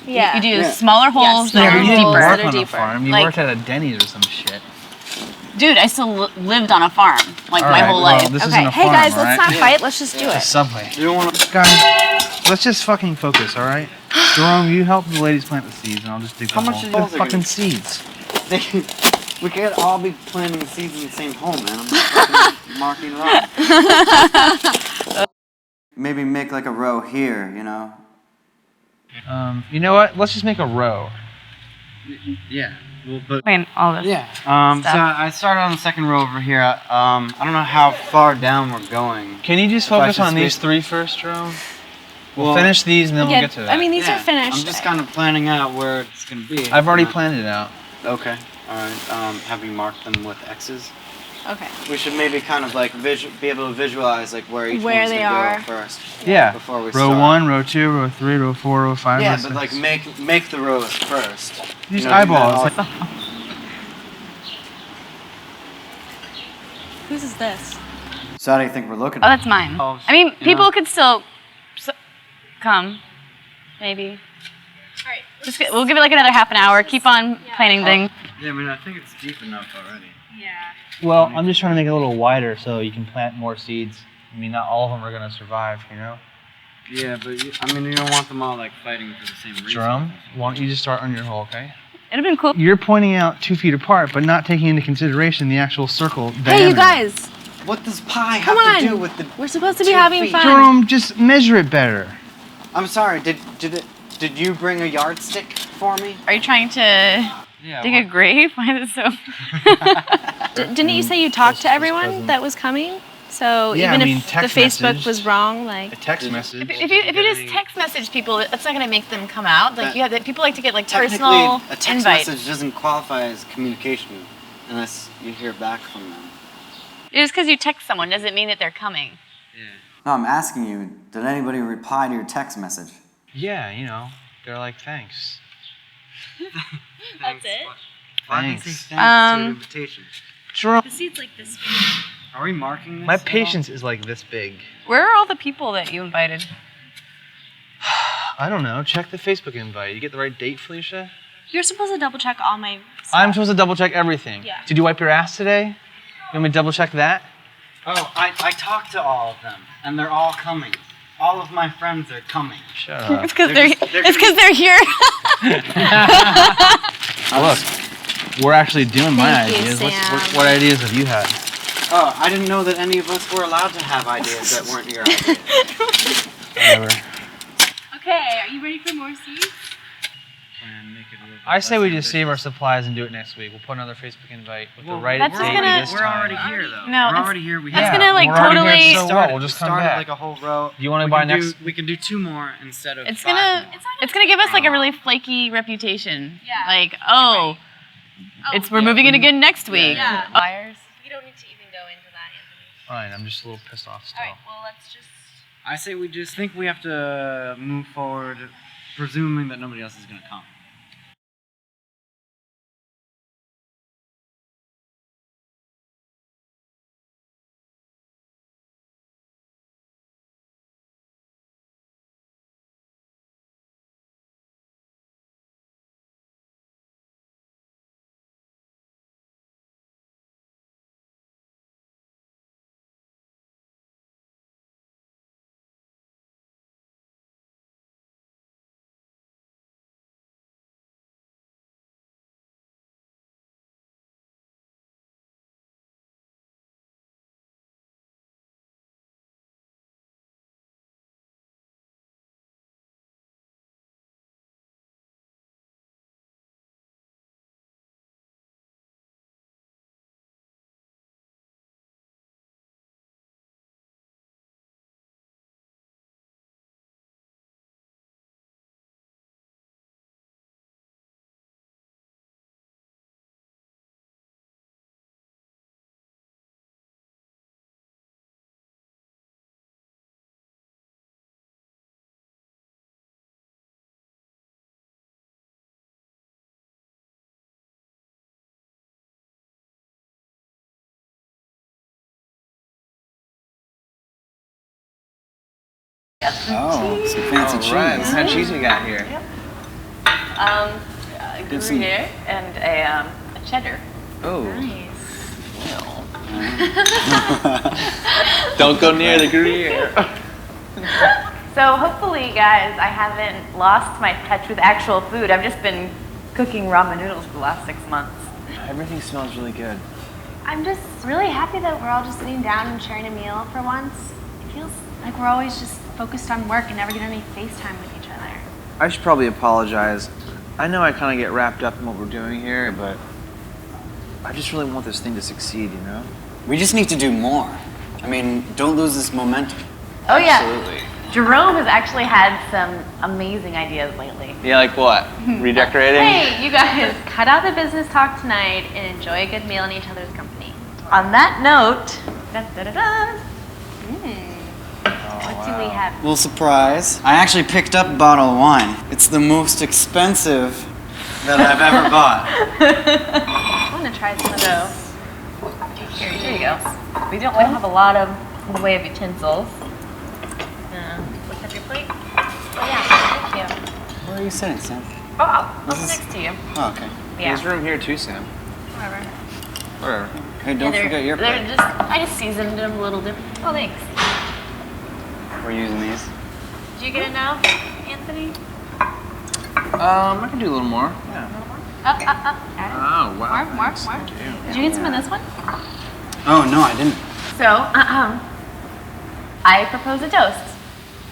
Yeah. You do smaller holes that Yeah, are but you didn't deeper. work That are on a deeper. farm. You Like- worked at a Denny's or some shit. Dude, I still lived on a farm like All my right, whole well, life. this Okay, isn't a hey farm, guys, all let's right? not fight. Let's just do It's a it. subway. You don't want to. Guys, let's just fucking focus, all right? Jerome, you help the ladies plant the seeds, and I'll just dig How the much hole. are those The are fucking gonna- seeds. We could all be planting seeds in the same hole, man. I'm just fucking marking wrong. Maybe make like a row here, you know? You know what? Let's just make a row. Yeah. Well, but I mean, all this. yeah. So stuff. I started on the second row over here. I don't know how far down we're going. Can you just If I focus should on these space- three first, Jerome? We'll Well, finish these, and then we'll Yeah, get to that. I mean, these Yeah, are finished. I'm just kind of planning out where it's gonna be. I've already planned it out. Okay. All right. Have you marked them with X's? Okay. We should maybe kind of like be able to visualize like where each Where one's they gonna are. go first. Yeah. Before we Row start. 1, row 2, row 3, row 4, row 5, Yeah, row but like 6. make the rows first. Use You know, do that eyeballs. all- Whose is this? So how do you think we're looking? Oh, that's mine. Oh, I mean, you people know. could still come, maybe. All right. Just we'll give it like another half an hour. Keep on planning things. Yeah, I mean I think it's deep enough already. Yeah. Well, I'm just trying to make it a little wider so you can plant more seeds. I mean, not all of them are going to survive, you know? Yeah, but I mean you don't want them all like fighting for the same reason. Jerome, why don't you just start on your hole, okay? It'd have been cool. You're pointing out 2 feet apart, but not taking into consideration the actual circle diameter. Hey, you guys. What does pi Come have to on. do with the? We're supposed to be 2 having feet? fun. Jerome, just measure it better. I'm sorry. Did you bring a yardstick for me? Are you trying to Yeah. dig a grave? Why is it so? Didn't you say you talked to everyone that was coming? So Yeah, even I mean, if the text Facebook messaged. was wrong, like. A text message. If you just text message people, that's not gonna make them come out. Like people like to get like Technically, personal a text invites. message doesn't qualify as communication unless you hear back from them. Just because you text someone doesn't mean that they're coming. No, I'm asking you. Did anybody reply to your text message? Yeah, you know, they're like, thanks. That's it. Why did you Thanks. say thanks to an invitation? Jerome, seat's like this. Are we marking this? my at all? patience is like this big. Where are all the people that you invited? I don't know. Check the Facebook invite. You get the right date, Felicia? You're supposed to double check all my. I'm supposed to double check everything. Yeah. Did you wipe your ass today? You want me to double check that? Oh, I talked to all of them, and they're all coming. All of my friends are coming. Shut up. It's because They're they're, just- they're it's because they're here. Look, we're actually doing my Thank you, ideas. Sam. What ideas have you had? Oh, I didn't know that any of us were allowed to have ideas that weren't your ideas. Whatever. Okay, are you ready for more seeds? I say we just save our supplies and do it next week. We'll put another Facebook invite with the right That's date just gonna- this We're time. already here, though. No, we're it's- already here. We that's have. gonna, like, we're already totally- here, so what? We'll just come started back. like a whole row. Do you want to We buy can next? We can do 2 more instead of. It's 5 gonna more. give us like a really flaky reputation. Yeah. Like, oh, we're moving it again next week. Yeah. Buyers. You don't need to even go into that, Anthony. Fine, I'm just a little pissed off still. All right, well, let's just. I say we just think we have to move forward, presuming that nobody else is gonna come. Got some Oh, cheese. some fancy All right, cheese. what kind of cheese we got here? Get some- Gruyere and a cheddar. Oh, Nice. don't go near the Gruyere. So hopefully, guys, I haven't lost my touch with actual food. I've just been cooking ramen noodles for the last 6 months. Everything smells really good. I'm just really happy that we're all just sitting down and sharing a meal for once. It feels like we're always just focused on work and never get any FaceTime with each other. I should probably apologize. I know I kind of get wrapped up in what we're doing here, but I just really want this thing to succeed, you know? We just need to do more. I mean, don't lose this momentum. Oh yeah, Absolutely. Jerome has actually had some amazing ideas lately. Yeah, like what? Redecorating? Hey, you guys, cut out the business talk tonight and enjoy a good meal in each other's company. On that note, da-da-da-da. What do we have? Little surprise. I actually picked up a bottle of wine. It's the most expensive that I've ever bought. I want to try some of those. Here you go. We don't have a lot of in the way of utensils. Lift up your plate. Oh, yeah, thank you. Where are you sitting, Sam? Oh, I'll This is- next to you. Oh, okay. Yeah. There's room here too, Sam. Whatever. Whatever. Hey, don't Yeah, forget your they're plate. just, I just seasoned them a little different. Oh, thanks. We're using these. Did you get enough, Anthony? I can do a little more. Yeah. Up. Add Oh, wow. it. More. Did you get some of this one? Oh, no, I didn't. So, I propose a toast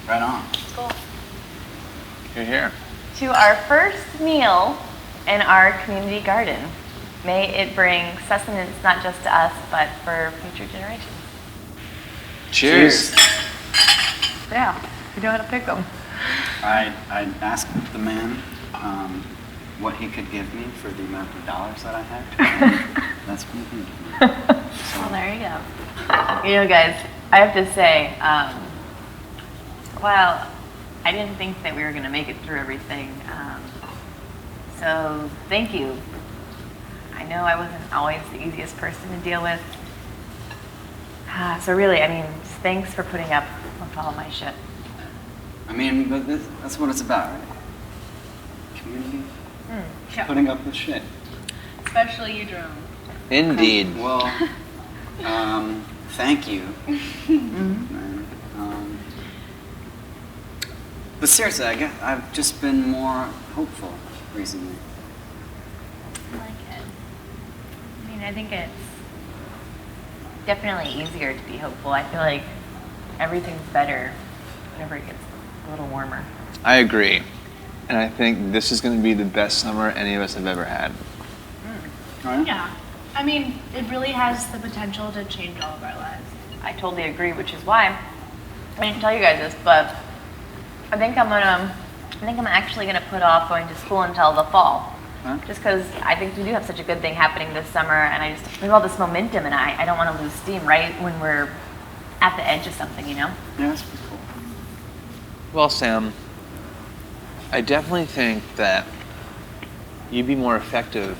Right on. You're here. to our first meal in our community garden. May it bring sustenance not just to us, but for future generations. Cheers. Yeah, you know how to pick them. I asked the man what he could give me for the amount of dollars that I had. And that's what he gave me. Well, there you go. You know, guys, I have to say, well, I didn't think that we were going to make it through everything. So thank you. I know I wasn't always the easiest person to deal with. So really, I mean, thanks for putting up with all my shit. I mean, but that's what it's about, right? Community. Putting up with shit. Especially you, Jerome. Indeed. Well, thank you. Man. But seriously, I guess I've just been more hopeful recently. I like it. I mean, I think it's definitely easier to be hopeful. I feel like everything's better whenever it gets a little warmer. I agree. And I think this is going to be the best summer any of us have ever had. Right? Yeah. I mean, it really has the potential to change all of our lives. I totally agree, which is why I didn't tell you guys this, but I think I'm actually gonna put off going to school until the fall. Huh? Just because I think we do have such a good thing happening this summer, and we have all this momentum, and I don't want to lose steam right when we're at the edge of something, you know? Yeah, that's pretty cool. Well, Sam, I definitely think that you'd be more effective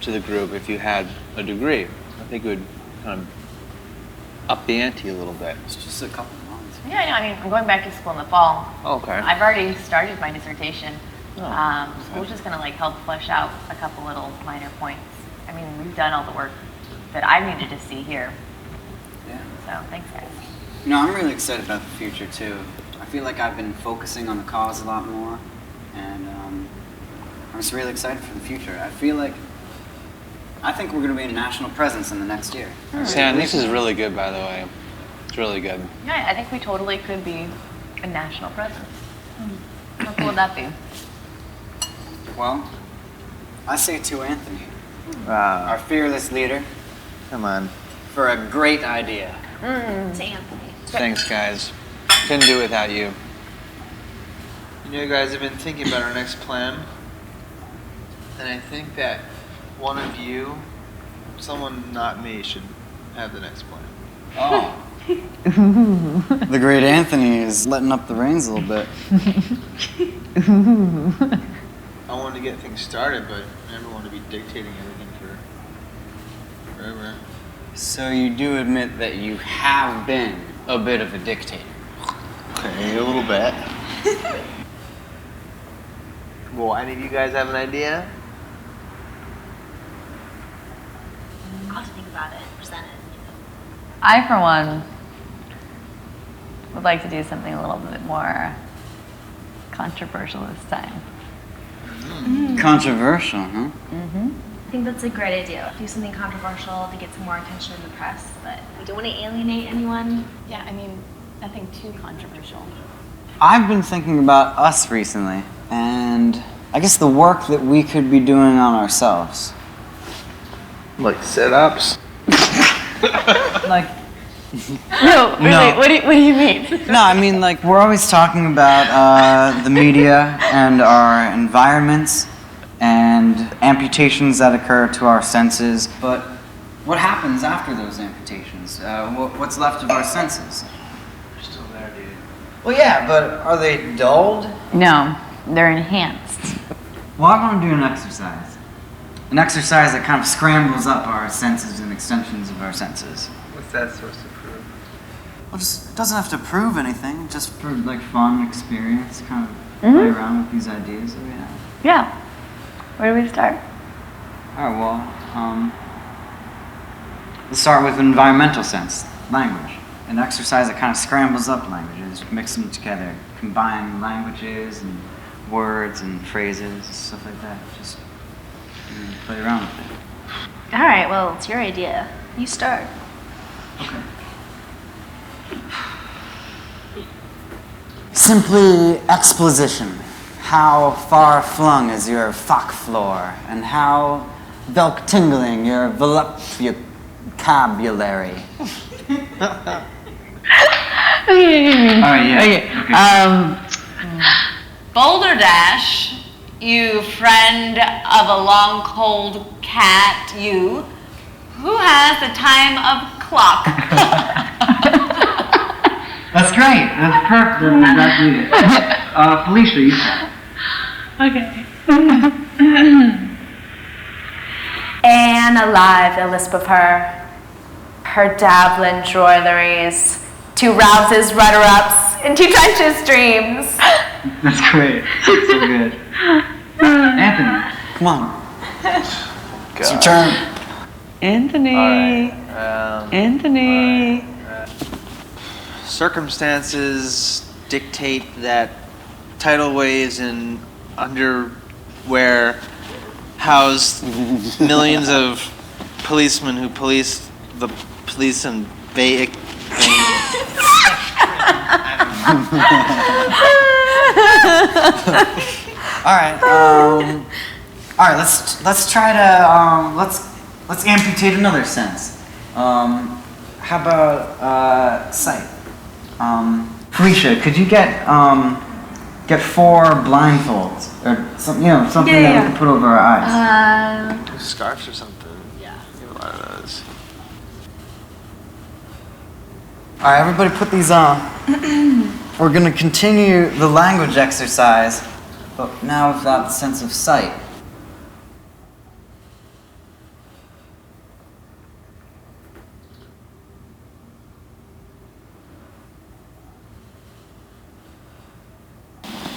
to the group if you had a degree. I think it would kind of up the ante a little bit. It's just a couple of months. Yeah, I know. I mean, I'm going back to school in the fall. Okay. I've already started my dissertation. Oh, School's just gonna like help flesh out a couple little minor points. I mean, we've done all the work that I needed to see here. Yeah. So thanks, guys. You know, I'm really excited about the future too. I feel like I've been focusing on the cause a lot more, and I'm just really excited for the future. I think we're going to be a national presence in the next year. Sam, this is really good, by the way. It's really good. Yeah, I think we totally could be a national presence. How cool would that be? Well, I say to Anthony, Wow. our fearless leader, Come on. for a great idea. To Anthony. Thanks, guys. Couldn't do it without you. You know, guys, I've been thinking about our next plan. And I think that one of you, someone not me, should have the next plan. Oh. The great Anthony is letting up the reins a little bit. I wanted to get things started, but I never wanted to be dictating everything forever. So you do admit that you have been a bit of a dictator. Okay, a little bit. Well, any of you guys have an idea? I'll have to think about it, present it. I, for one, would like to do something a little bit more controversial this time. Controversial, huh? Mm-hmm. I think that's a great idea. Do something controversial to get some more attention in the press, but we don't want to alienate anyone. Yeah, I mean, nothing too controversial. I've been thinking about us recently, and I guess the work that we could be doing on ourselves. Like sit-ups? Like, No, really, No. what do you mean? no, I mean, like, we're always talking about the media and our environments and amputations that occur to our senses. But what happens after those amputations? What's left of our senses? They're still there, dude. Well, yeah, but are they dulled? No, they're enhanced. Well, I want to do an exercise. An exercise that kind of scrambles up our senses and extensions of our senses. What's that supposed to prove? Well, it doesn't have to prove anything, just for like fun experience, kind of play around with these ideas that we have. Yeah. Where do we start? Alright, well, let's start with an environmental sense, language. An exercise that kind of scrambles up languages, mix them together, combine languages and words and phrases and stuff like that. Just play around with it. All right, well, it's your idea. You start. Okay. Simply exposition. How far flung is your fuck floor, and how velk tingling your vocabulary. Alright, yeah. Okay. Boulder Dash, you friend of a long cold cat, you. Who has the time of clock? That's great. That's perfect. That's exactly it. Felicia, you start. Okay. And alive, the lisp of her dabbling drolleries, to rouse his rudder-ups into trenches dreams. That's great. That's so good. Anthony, come on. It's your turn. Anthony. Anthony. Circumstances dictate that tidal waves and underwear house millions of policemen who police the police and Bay. All right. Let's try to let's amputate another sense. How about sight? Felicia, could you get 4 blindfolds or something that we can put over our eyes? Scarves or something. Yeah. A lot of those. All right, everybody, put these on. We're gonna continue the language exercise, but now without the sense of sight.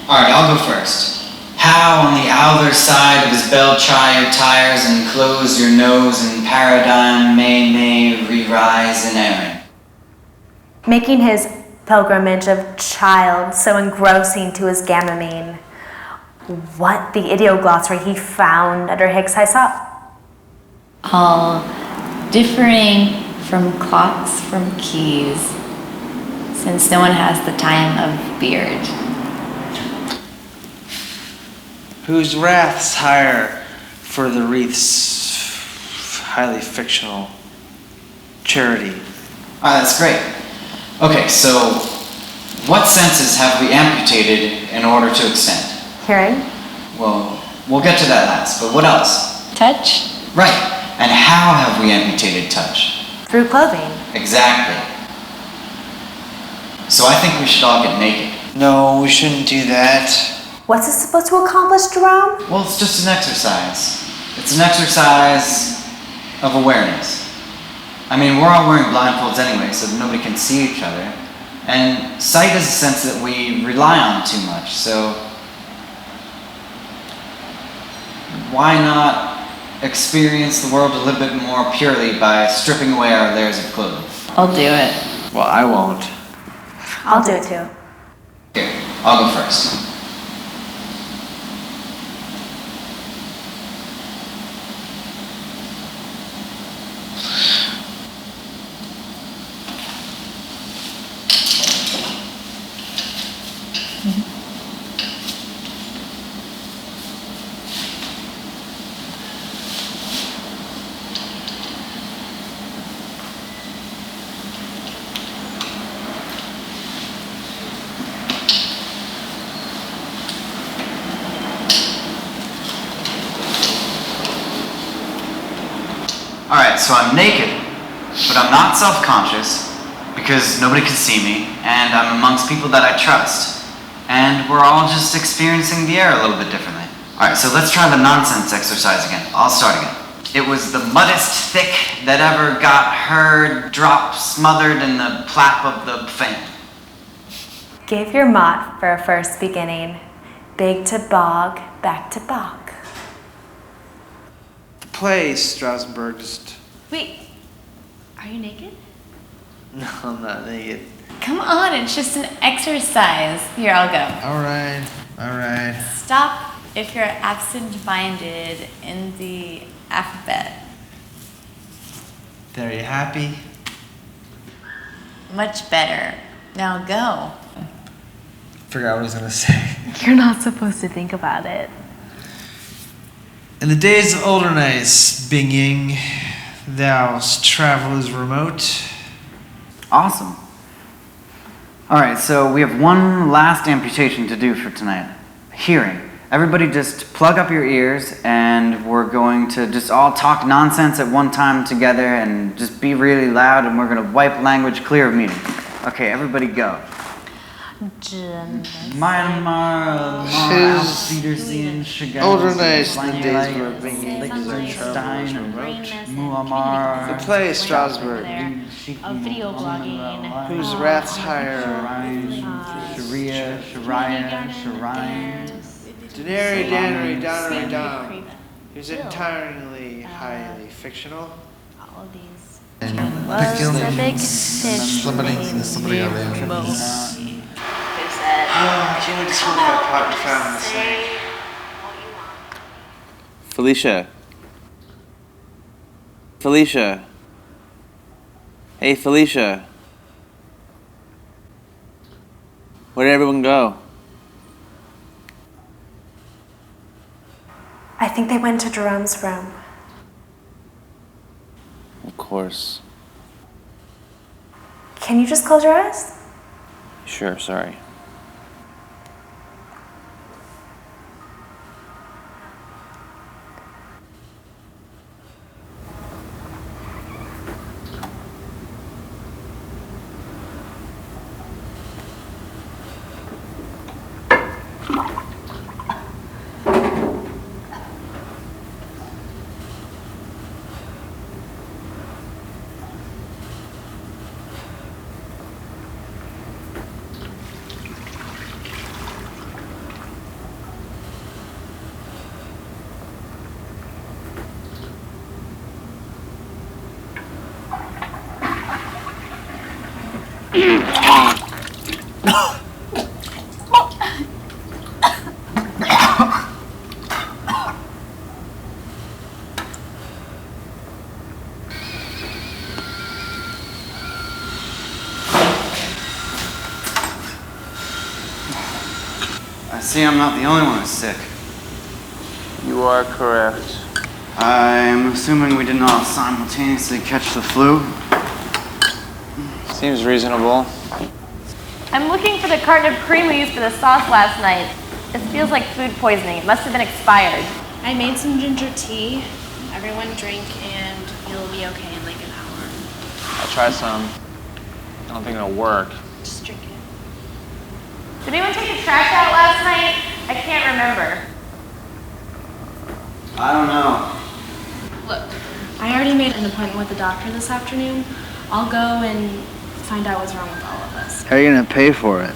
Alright, I'll go first. How on the outer side of his bell chire tires and close your nose in paradigm may re-rise in Aaron. Making his pilgrimage of child so engrossing to his gamamine. What the ideoglossary he found under Hicks I saw. All differing from clocks from keys, since no one has the time of beard. Whose wrath's higher for the wreath's highly fictional charity. That's great. Okay, so what senses have we amputated in order to extend? Hearing? Well, we'll get to that last, but what else? Touch? Right, and how have we amputated touch? Through clothing. Exactly. So I think we should all get naked. No, we shouldn't do that. What's it supposed to accomplish, Jerome? Well, it's just an exercise. It's an exercise of awareness. I mean, we're all wearing blindfolds anyway, so that nobody can see each other. And sight is a sense that we rely on too much, so why not experience the world a little bit more purely by stripping away our layers of clothing? I'll do it. Well, I won't. I'll do it too. Here, I'll go first. Alright, so I'm naked, but I'm not self-conscious because nobody can see me, and I'm amongst people that I trust. And we're all just experiencing the air a little bit differently. Alright, so let's try the nonsense exercise again. I'll start again. It was the muddest thick that ever got heard, drop smothered in the plap of the fan. Gave your mott for a first beginning, big to bog, back to bog. Play, Strasbourg. Just. Wait, are you naked? No, I'm not naked. Come on, it's just an exercise. Here, I'll go. Alright. Stop if you're absent-minded in the alphabet. There, you happy? Much better. Now go. Forgot what I was gonna say. You're not supposed to think about it. In the days of older nights, Bing Ying, thou's travellers remote. Awesome. Alright, so we have one last amputation to do for tonight. Hearing. Everybody just plug up your ears and we're going to just all talk nonsense at one time together and just be really loud and we're going to wipe language clear of meaning. Okay, everybody go. Myanmar, Peterson, Shigal, Older nights than days were Bing Liechtenstein, Muammar, The play, Strasbourg. Video blogging. Whose wrath's higher? Sharia, Denary, Dannery, Donnery, Dom. Who's entirely highly fictional. All of these. I can't wait to see what that pot found in the sink. Felicia. Hey, Felicia. Where did everyone go? I think they went to Jerome's room. Of course. Can you just close your eyes? Sure, sorry. I see I'm not the only one who's sick. You are correct. I'm assuming we didn't all simultaneously catch the flu. Seems reasonable. I'm looking for the carton of cream we used for the sauce last night. It feels like food poisoning. It must have been expired. I made some ginger tea. Everyone drink and you'll be okay in like an hour. I'll try some. I don't think it'll work. Just drink it. Did anyone take the trash out last night? I can't remember. I don't know. Look, I already made an appointment with the doctor this afternoon. I'll go and find out what's wrong with all of us. How are you gonna pay for it?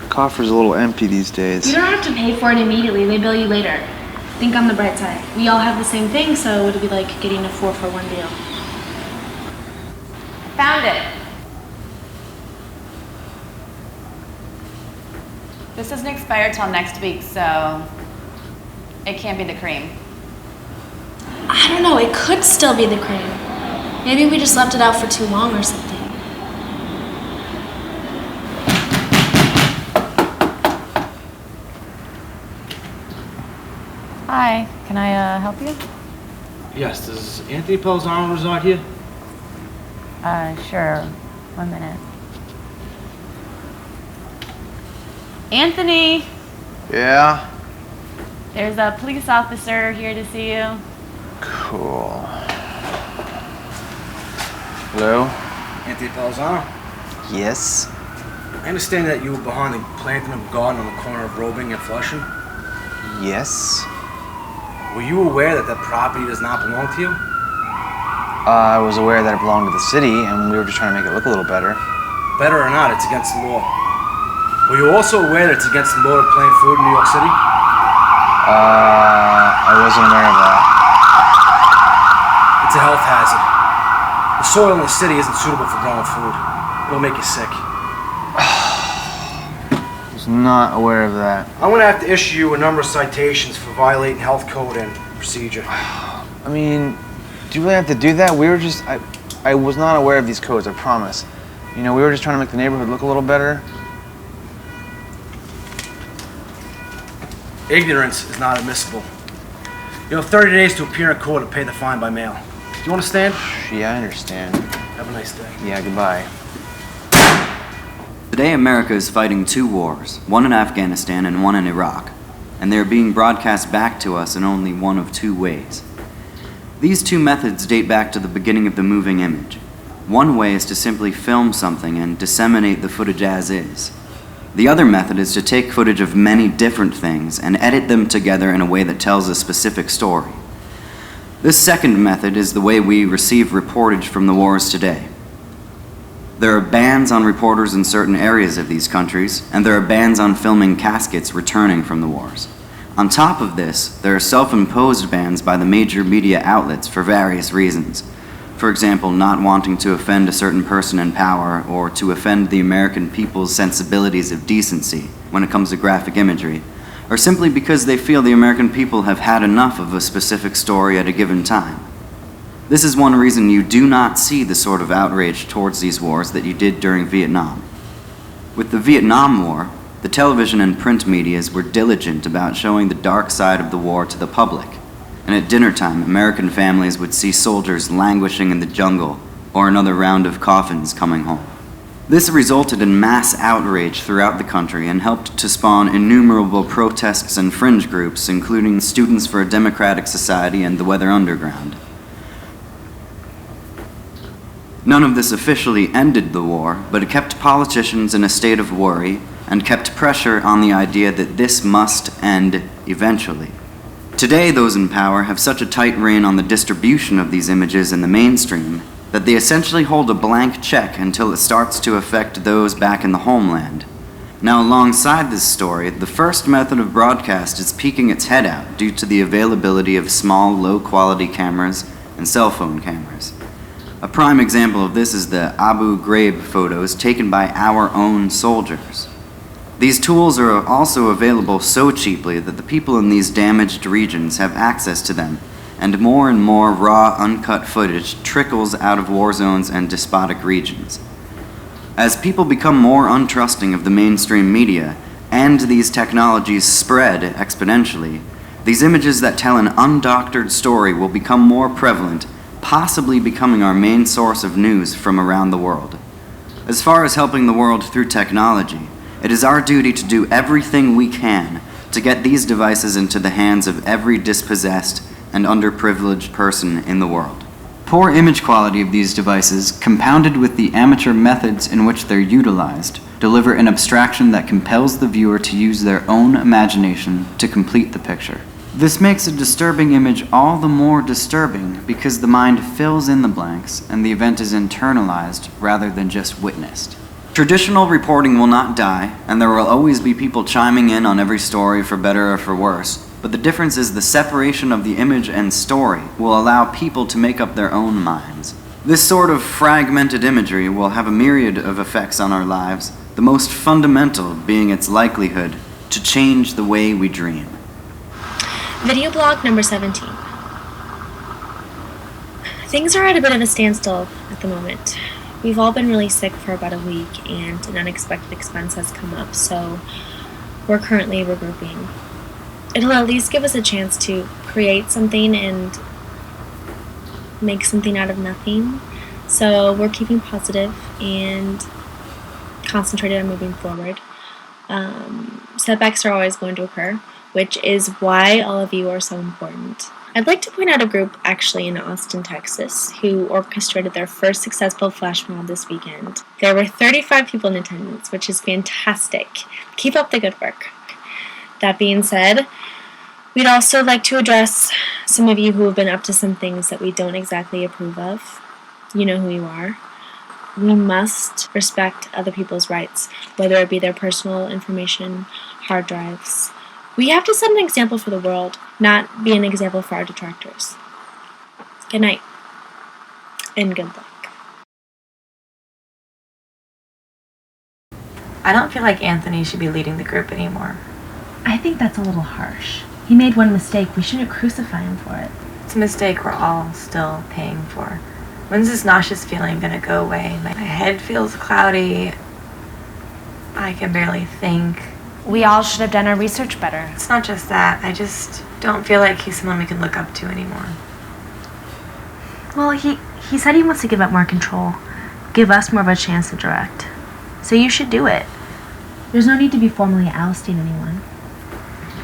Coffer's a little empty these days. You don't have to pay for it immediately. They bill you later. Think on the bright side. We all have the same thing, so it'll be like getting a 4-for-1 deal. Found it. This doesn't expire till next week, so it can't be the cream. I don't know, it could still be the cream. Maybe we just left it out for too long or something. Hi, can I help you? Yes, does Anthony Pelzano reside here? Sure. 1 minute. Anthony, Yeah? there's a police officer here to see you. Cool. Hello? Anthony Pelzano, Yes? I understand that you were behind the Platinum Garden on the corner of Robing and Flushing. Yes? Were you aware that that property does not belong to you? I was aware that it belonged to the city, and we were just trying to make it look a little better. Better or not, it's against the law. Were you also aware that it's against the law to plant food in New York City? I wasn't aware of that. It's a health hazard. The soil in the city isn't suitable for growing food. It'll make you sick. I was not aware of that. I'm gonna have to issue you a number of citations for violating health code and procedure. I mean, do you really have to do that? We were just, I was not aware of these codes, I promise. You know, we were just trying to make the neighborhood look a little better. Ignorance is not admissible. You have 30 days to appear in court and pay the fine by mail. Do you understand? Yeah, I understand. Have a nice day. Yeah, goodbye. Today, America is fighting two wars, one in Afghanistan and one in Iraq, and they are being broadcast back to us in only one of two ways. These two methods date back to the beginning of the moving image. One way is to simply film something and disseminate the footage as is. The other method is to take footage of many different things and edit them together in a way that tells a specific story. This second method is the way we receive reportage from the wars today. There are bans on reporters in certain areas of these countries, and there are bans on filming caskets returning from the wars. On top of this, there are self-imposed bans by the major media outlets for various reasons. For example, not wanting to offend a certain person in power or to offend the American people's sensibilities of decency when it comes to graphic imagery, or simply because they feel the American people have had enough of a specific story at a given time. This is one reason you do not see the sort of outrage towards these wars that you did during Vietnam. With the Vietnam War, the television and print medias were diligent about showing the dark side of the war to the public, and at dinner time, American families would see soldiers languishing in the jungle or another round of coffins coming home. This resulted in mass outrage throughout the country and helped to spawn innumerable protests and fringe groups, including Students for a Democratic Society and the Weather Underground. None of this officially ended the war, but it kept politicians in a state of worry and kept pressure on the idea that this must end eventually. Today, those in power have such a tight rein on the distribution of these images in the mainstream that they essentially hold a blank check until it starts to affect those back in the homeland. Now, alongside this story, the first method of broadcast is peeking its head out due to the availability of small, low-quality cameras and cell phone cameras. A prime example of this is the Abu Ghraib photos taken by our own soldiers. These tools are also available so cheaply that the people in these damaged regions have access to them, and more raw, uncut footage trickles out of war zones and despotic regions. As people become more untrusting of the mainstream media, and these technologies spread exponentially, these images that tell an undoctored story will become more prevalent, possibly becoming our main source of news from around the world. As far as helping the world through technology, it is our duty to do everything we can to get these devices into the hands of every dispossessed and underprivileged person in the world. Poor image quality of these devices, compounded with the amateur methods in which they're utilized, deliver an abstraction that compels the viewer to use their own imagination to complete the picture. This makes a disturbing image all the more disturbing because the mind fills in the blanks and the event is internalized rather than just witnessed. Traditional reporting will not die, and there will always be people chiming in on every story for better or for worse, but the difference is the separation of the image and story will allow people to make up their own minds. This sort of fragmented imagery will have a myriad of effects on our lives, the most fundamental being its likelihood to change the way we dream. Video blog number 17. Things are at a bit of a standstill at the moment. We've all been really sick for about a week and an unexpected expense has come up, so we're currently regrouping. It'll at least give us a chance to create something and make something out of nothing. So we're keeping positive and concentrated on moving forward. Setbacks are always going to occur, which is why all of you are so important. I'd like to point out a group actually in Austin, Texas, who orchestrated their first successful flash mob this weekend. There were 35 people in attendance, which is fantastic. Keep up the good work. That being said, we'd also like to address some of you who have been up to some things that we don't exactly approve of. You know who you are. We must respect other people's rights, whether it be their personal information, hard drives. We have to set an example for the world, not be an example for our detractors. Good night, and good luck. I don't feel like Anthony should be leading the group anymore. I think that's a little harsh. He made one mistake. We shouldn't crucify him for it. It's a mistake we're all still paying for. When's this nauseous feeling gonna go away? My head feels cloudy. I can barely think. We all should have done our research better. It's not just that. I just don't feel like he's someone we can look up to anymore. Well, he said he wants to give up more control, give us more of a chance to direct. So you should do it. There's no need to be formally ousting anyone.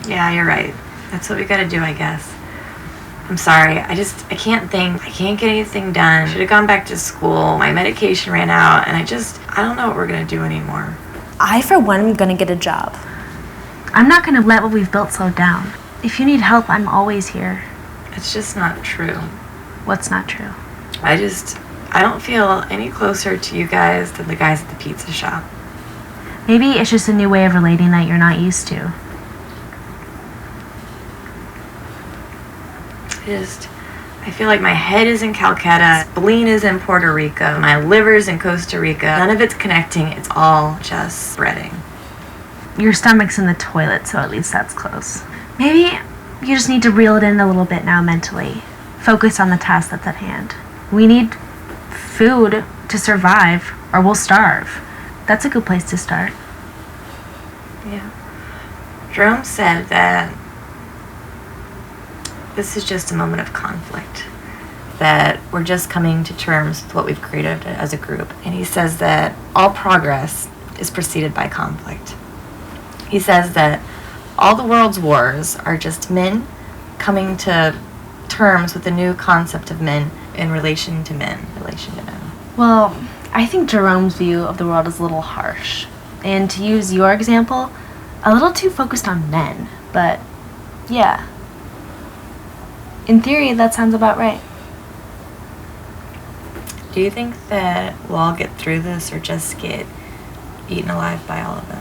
Yeah, you're right. That's what we gotta do, I guess. I'm sorry. I can't think. I can't get anything done. Should have gone back to school. My medication ran out, and I don't know what we're gonna do anymore. I, for one, am gonna get a job. I'm not gonna let what we've built slow down. If you need help, I'm always here. It's just not true. What's not true? I don't feel any closer to you guys than the guys at the pizza shop. Maybe it's just a new way of relating that you're not used to. I feel like my head is in Calcutta, spleen is in Puerto Rico, my liver's in Costa Rica. None of it's connecting, it's all just spreading. Your stomach's in the toilet, so at least that's close. Maybe you just need to reel it in a little bit now mentally. Focus on the task that's at hand. We need food to survive, or we'll starve. That's a good place to start. Yeah. Jerome said that this is just a moment of conflict, that we're just coming to terms with what we've created as a group. And he says that all progress is preceded by conflict. He says that all the world's wars are just men coming to terms with the new concept of men in relation to men. Well, I think Jerome's view of the world is a little harsh. And to use your example, a little too focused on men. But, yeah. In theory, that sounds about right. Do you think that we'll all get through this or just get eaten alive by all of it?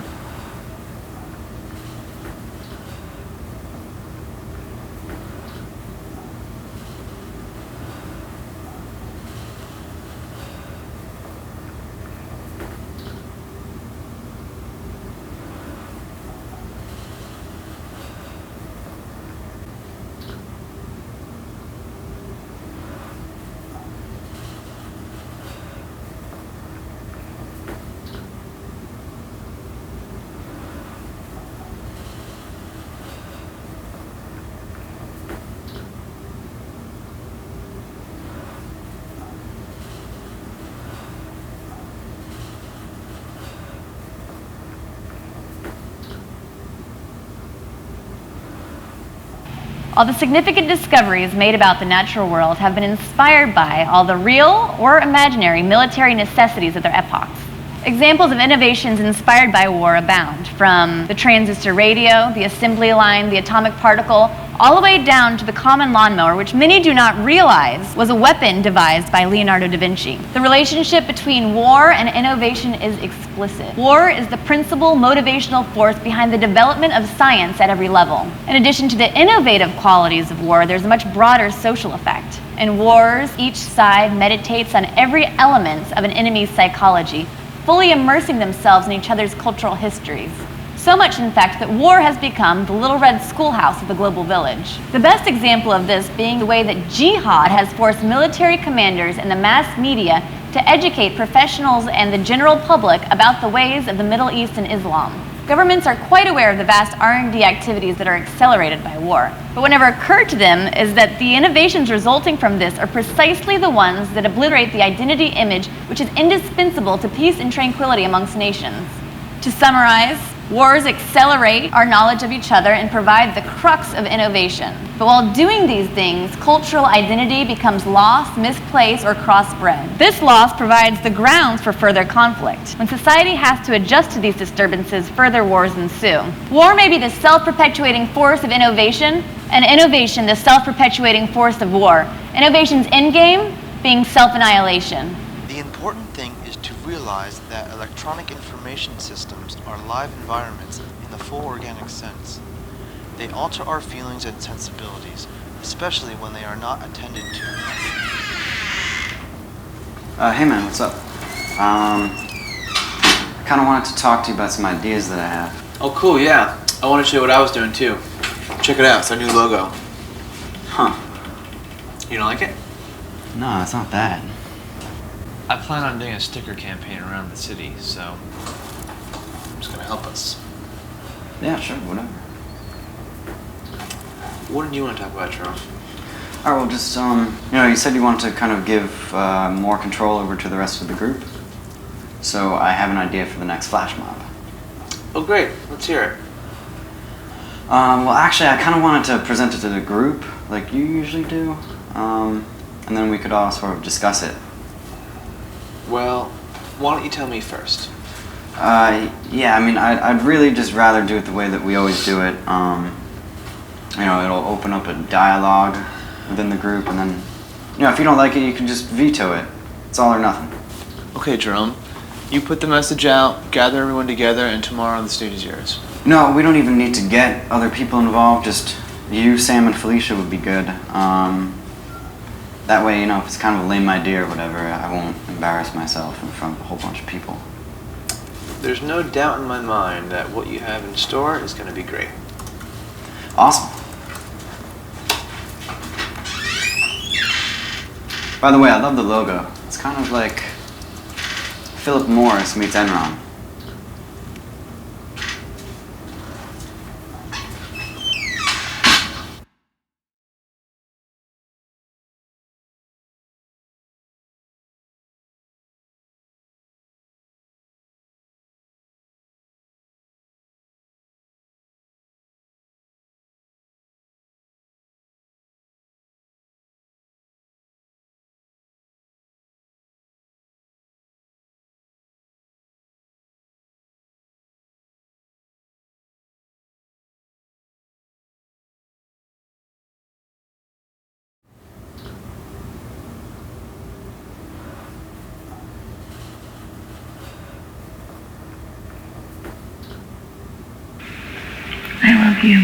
All the significant discoveries made about the natural world have been inspired by all the real or imaginary military necessities of their epochs. Examples of innovations inspired by war abound, from the transistor radio, the assembly line, the atomic particle, all the way down to the common lawnmower, which many do not realize was a weapon devised by Leonardo da Vinci. The relationship between war and innovation is explicit. War is the principal motivational force behind the development of science at every level. In addition to the innovative qualities of war, there's a much broader social effect. In wars, each side meditates on every element of an enemy's psychology, fully immersing themselves in each other's cultural histories. So much, in fact, that war has become the little red schoolhouse of the global village. The best example of this being the way that jihad has forced military commanders and the mass media to educate professionals and the general public about the ways of the Middle East and Islam. Governments are quite aware of the vast R&D activities that are accelerated by war. But what never occurred to them is that the innovations resulting from this are precisely the ones that obliterate the identity image which is indispensable to peace and tranquility amongst nations. To summarize, wars accelerate our knowledge of each other and provide the crux of innovation. But while doing these things, cultural identity becomes lost, misplaced, or crossbred. This loss provides the grounds for further conflict. When society has to adjust to these disturbances, further wars ensue. War may be the self-perpetuating force of innovation, and innovation the self-perpetuating force of war. Innovation's endgame being self-annihilation. The important thing is to realize that electronic information systems are live environments in the full organic sense. They alter our feelings and sensibilities, especially when they are not attended to. Hey man, what's up? I kind of wanted to talk to you about some ideas that I have. Oh, cool, yeah. I want to show you what I was doing too. Check it out, it's our new logo. Huh. You don't like it? No, it's not bad. I plan on doing a sticker campaign around the city, so I'm just gonna help us. Yeah, sure, whatever. What did you want to talk about, Charles? Alright, well just, you said you wanted to kind of give more control over to the rest of the group. So I have an idea for the next flash mob. Oh, great. Let's hear it. Well, actually, I kind of wanted to present it to the group, like you usually do. And then we could all sort of discuss it. Well, why don't you tell me first? Yeah, I mean, I'd really just rather do it the way that we always do it. It'll open up a dialogue within the group, and then, if you don't like it, you can just veto it. It's all or nothing. Okay, Jerome. You put the message out, gather everyone together, and tomorrow the stage is yours. No, we don't even need to get other people involved. Just you, Sam, and Felicia would be good. That way, if it's kind of a lame idea or whatever, I won't embarrass myself in front of a whole bunch of people. There's no doubt in my mind that what you have in store is going to be great. Awesome. By the way, I love the logo. It's kind of like Philip Morris meets Enron. I love you.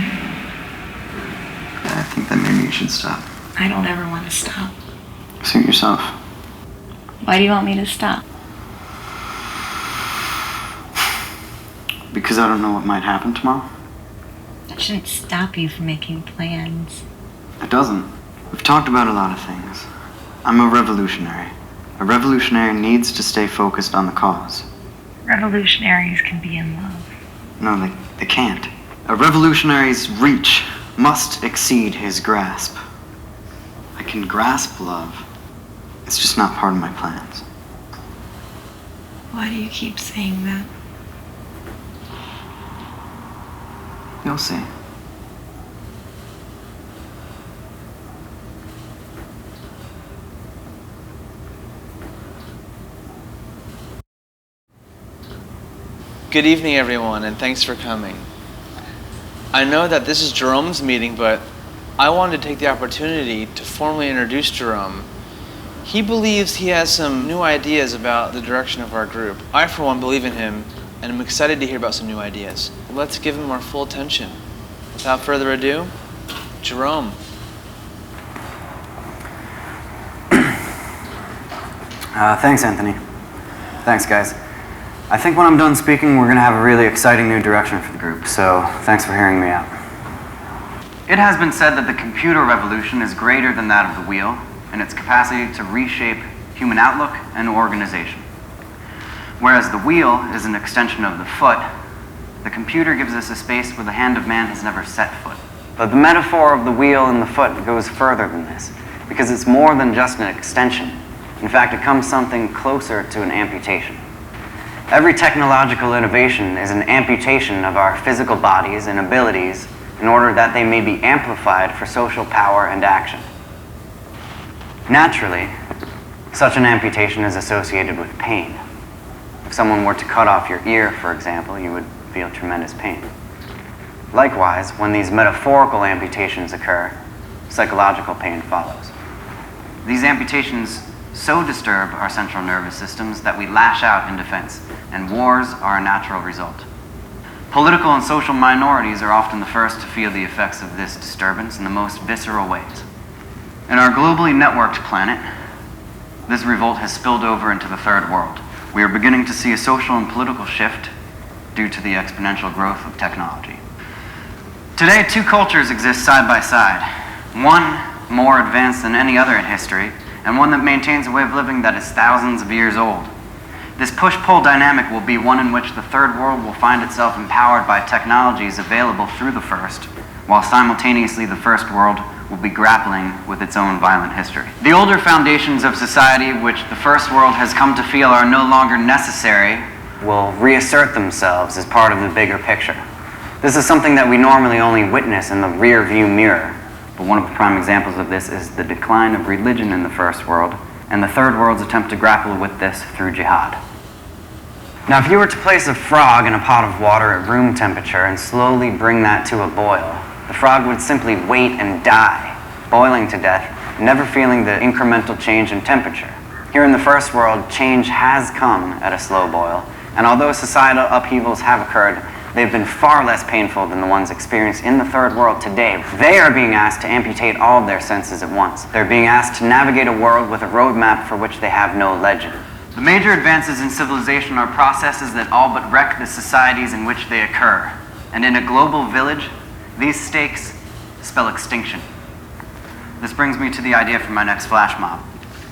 I think that maybe you should stop. I don't ever want to stop. Suit yourself. Why do you want me to stop? Because I don't know what might happen tomorrow. That shouldn't stop you from making plans. It doesn't. We've talked about a lot of things. I'm a revolutionary. A revolutionary needs to stay focused on the cause. Revolutionaries can be in love. No, they can't. A revolutionary's reach must exceed his grasp. I can grasp love. It's just not part of my plans. Why do you keep saying that? You'll see. Good evening, everyone, and thanks for coming. I know that this is Jerome's meeting, but I wanted to take the opportunity to formally introduce Jerome. He believes he has some new ideas about the direction of our group. I, for one, believe in him, and I'm excited to hear about some new ideas. Let's give him our full attention. Without further ado, Jerome. Thanks, Anthony. Thanks, guys. I think when I'm done speaking, we're going to have a really exciting new direction for the group, so thanks for hearing me out. It has been said that the computer revolution is greater than that of the wheel in its capacity to reshape human outlook and organization. Whereas the wheel is an extension of the foot, the computer gives us a space where the hand of man has never set foot. But the metaphor of the wheel and the foot goes further than this, because it's more than just an extension. In fact, it comes something closer to an amputation. Every technological innovation is an amputation of our physical bodies and abilities in order that they may be amplified for social power and action. Naturally, such an amputation is associated with pain. If someone were to cut off your ear, for example, you would feel tremendous pain. Likewise, when these metaphorical amputations occur, psychological pain follows. These amputations so disturb our central nervous systems that we lash out in defense, and wars are a natural result. Political and social minorities are often the first to feel the effects of this disturbance in the most visceral ways. In our globally networked planet, this revolt has spilled over into the third world. We are beginning to see a social and political shift due to the exponential growth of technology. Today, two cultures exist side by side. One more advanced than any other in history, and one that maintains a way of living that is thousands of years old. This push-pull dynamic will be one in which the third world will find itself empowered by technologies available through the first, while simultaneously the first world will be grappling with its own violent history. The older foundations of society, which the first world has come to feel are no longer necessary, will reassert themselves as part of the bigger picture. This is something that we normally only witness in the rear view mirror. But one of the prime examples of this is the decline of religion in the first world, and the third world's attempt to grapple with this through jihad. Now, if you were to place a frog in a pot of water at room temperature and slowly bring that to a boil, the frog would simply wait and die, boiling to death, never feeling the incremental change in temperature. Here in the first world, change has come at a slow boil, and although societal upheavals have occurred, they've been far less painful than the ones experienced in the third world today. They are being asked to amputate all of their senses at once. They're being asked to navigate a world with a roadmap for which they have no legend. The major advances in civilization are processes that all but wreck the societies in which they occur. And in a global village, these stakes spell extinction. This brings me to the idea for my next flash mob.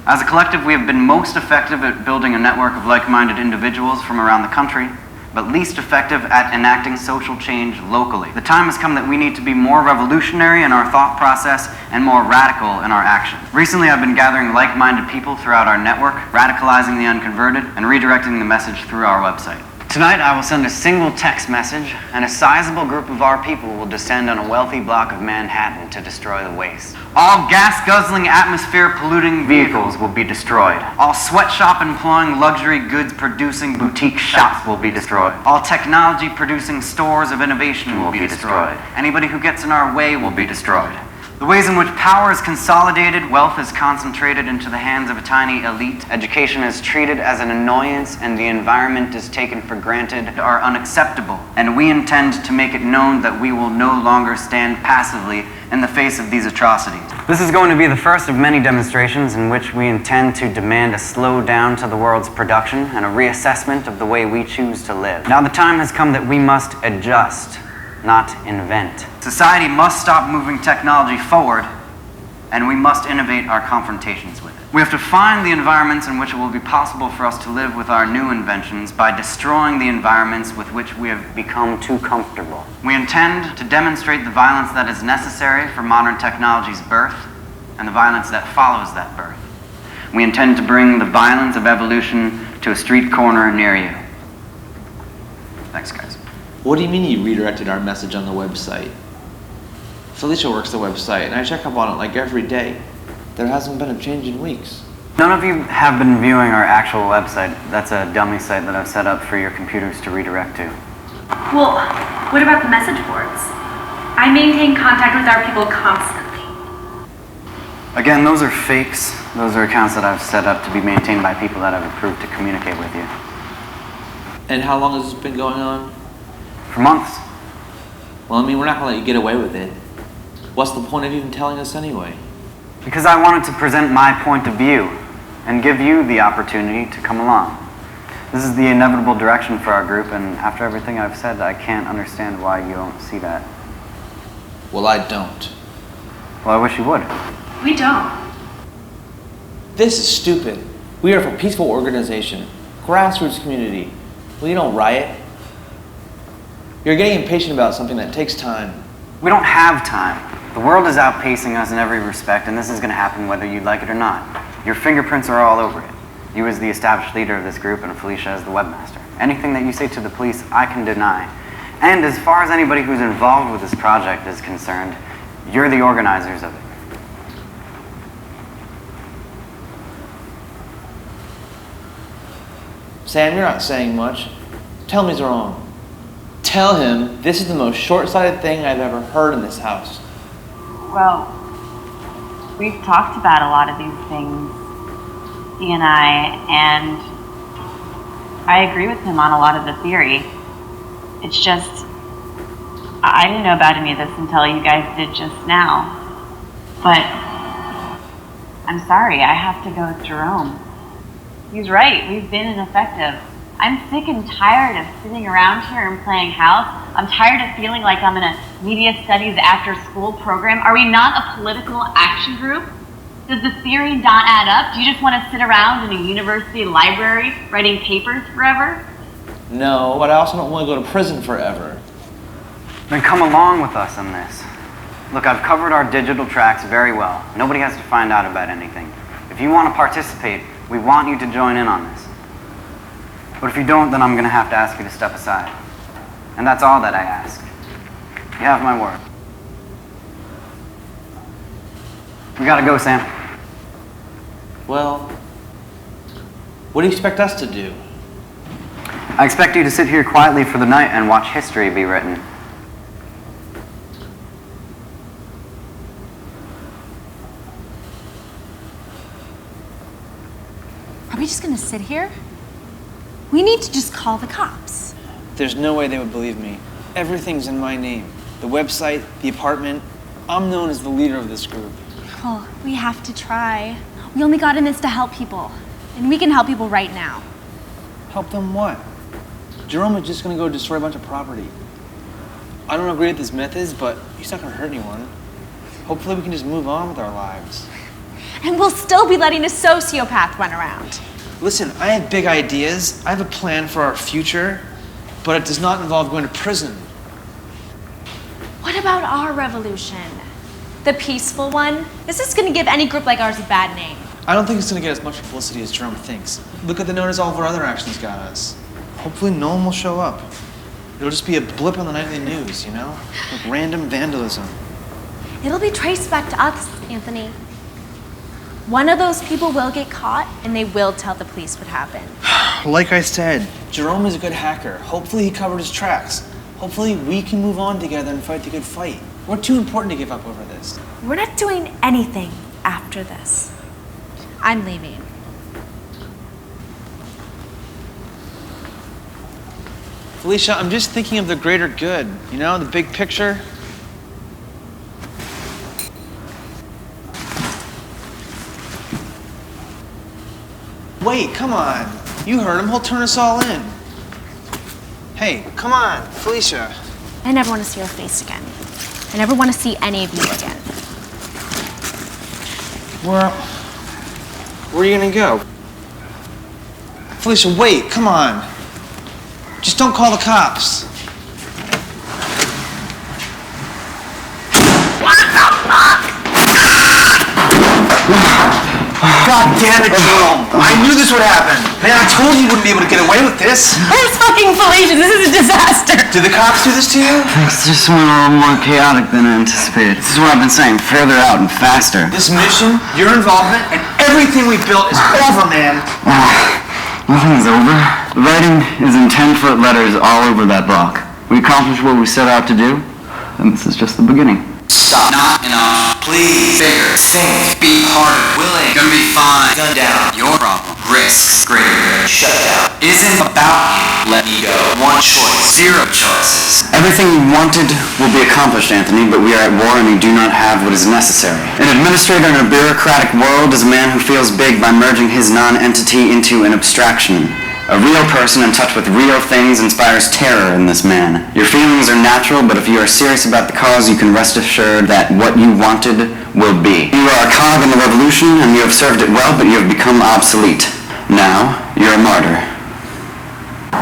As a collective, we have been most effective at building a network of like-minded individuals from around the country, but least effective at enacting social change locally. The time has come that we need to be more revolutionary in our thought process and more radical in our action. Recently, I've been gathering like-minded people throughout our network, radicalizing the unconverted, and redirecting the message through our website. Tonight, I will send a single text message, and a sizable group of our people will descend on a wealthy block of Manhattan to destroy the waste. All gas-guzzling, atmosphere-polluting vehicles will be destroyed. All sweatshop-employing, luxury goods-producing boutique shops will be destroyed. All technology-producing stores of innovation will be destroyed. Anybody who gets in our way will be destroyed. The ways in which power is consolidated, wealth is concentrated into the hands of a tiny elite, education is treated as an annoyance, and the environment is taken for granted are unacceptable. And we intend to make it known that we will no longer stand passively in the face of these atrocities. This is going to be the first of many demonstrations in which we intend to demand a slowdown to the world's production and a reassessment of the way we choose to live. Now the time has come that we must adjust, not invent. Society must stop moving technology forward, and we must innovate our confrontations with it. We have to find the environments in which it will be possible for us to live with our new inventions by destroying the environments with which we have become too comfortable. We intend to demonstrate the violence that is necessary for modern technology's birth and the violence that follows that birth. We intend to bring the violence of evolution to a street corner near you. Thanks, guys. What do you mean you redirected our message on the website? Felicia works the website, and I check up on it like every day. There hasn't been a change in weeks. None of you have been viewing our actual website. That's a dummy site that I've set up for your computers to redirect to. Well, what about the message boards? I maintain contact with our people constantly. Again, those are fakes. Those are accounts that I've set up to be maintained by people that I've approved to communicate with you. And how long has this been going on? For months. Well, I mean, we're not gonna let you get away with it. What's the point of even telling us anyway? Because I wanted to present my point of view and give you the opportunity to come along. This is the inevitable direction for our group, and after everything I've said, I can't understand why you don't see that. Well, I don't. Well, I wish you would. We don't. This is stupid. We are a peaceful organization, grassroots community. Well, you don't riot. You're getting impatient about something that takes time. We don't have time. The world is outpacing us in every respect, and this is going to happen whether you like it or not. Your fingerprints are all over it. You as the established leader of this group and Felicia as the webmaster. Anything that you say to the police, I can deny. And as far as anybody who's involved with this project is concerned, you're the organizers of it. Sam, you're not saying much. Tell him he's wrong. Tell him this is the most short-sighted thing I've ever heard in this house. Well, we've talked about a lot of these things, he and I agree with him on a lot of the theory. It's just, I didn't know about any of this until you guys did just now. But I'm sorry, I have to go with Jerome. He's right, we've been ineffective. I'm sick and tired of sitting around here and playing house. I'm tired of feeling like I'm in a media studies after school program. Are we not a political action group? Does the theory not add up? Do you just want to sit around in a university library writing papers forever? No, but I also don't want to go to prison forever. Then come along with us on this. Look, I've covered our digital tracks very well. Nobody has to find out about anything. If you want to participate, we want you to join in on this. But if you don't, then I'm going to have to ask you to step aside. And that's all that I ask. You have my word. We gotta go, Sam. Well, what do you expect us to do? I expect you to sit here quietly for the night and watch history be written. Are we just gonna sit here? We need to just call the cops. There's no way they would believe me. Everything's in my name. The website, the apartment. I'm known as the leader of this group. Well, we have to try. We only got in this to help people. And we can help people right now. Help them what? Jerome is just gonna go destroy a bunch of property. I don't know how great this meth is, but he's not gonna hurt anyone. Hopefully we can just move on with our lives. And we'll still be letting a sociopath run around. Listen, I have big ideas. I have a plan for our future, but it does not involve going to prison. What about our revolution? The peaceful one? This is gonna give any group like ours a bad name. I don't think it's gonna get as much publicity as Jerome thinks. Look at the notice all of our other actions got us. Hopefully no one will show up. It'll just be a blip on the nightly news, you know? Like random vandalism. It'll be traced back to us, Anthony. One of those people will get caught, and they will tell the police what happened. Like I said, Jerome is a good hacker. Hopefully he covered his tracks. Hopefully we can move on together and fight the good fight. We're too important to give up over this. We're not doing anything after this. I'm leaving. Felicia, I'm just thinking of the greater good, you know, the big picture. Wait, come on. You heard him. He'll turn us all in. Hey, come on, Felicia. I never want to see your face again. I never want to see any of you again. Where are you gonna go? Felicia, wait, come on. Just don't call the cops. What the fuck? God damn it, Jerome. I knew this would happen. Man, I told you wouldn't be able to get away with this. It's fucking fallacious. This is a disaster. Did the cops do this to you? Things just went a little more chaotic than I anticipated. This is what I've been saying, further out and faster. This mission, your involvement, and everything we built is over, man. Nothing's over. The writing is in 10-foot letters all over that block. We accomplished what we set out to do, and this is just the beginning. Stop. Not enough. Please. Bigger. Think. Be harder. Willing. Gonna be fine. Gun down. Your problem. Risks. Greater good. Shut down. Isn't about you. Let me go. One choice. Zero choices. Everything you wanted will be accomplished, Anthony, but we are at war and we do not have what is necessary. An administrator in a bureaucratic world is a man who feels big by merging his non-entity into an abstraction. A real person in touch with real things inspires terror in this man. Your feelings are natural, but if you are serious about the cause, you can rest assured that what you wanted will be. You are a cog in the revolution, and you have served it well, but you have become obsolete. Now, you're a martyr.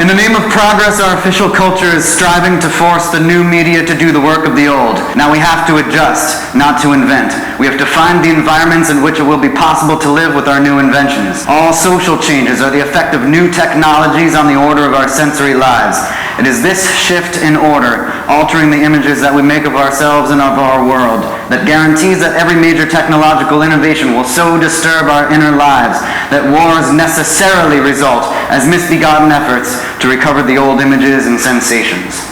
In the name of progress, our official culture is striving to force the new media to do the work of the old. Now we have to adjust, not to invent. We have to find the environments in which it will be possible to live with our new inventions. All social changes are the effect of new technologies on the order of our sensory lives. It is this shift in order, altering the images that we make of ourselves and of our world, that guarantees that every major technological innovation will so disturb our inner lives that wars necessarily result as misbegotten efforts to recover the old images and sensations.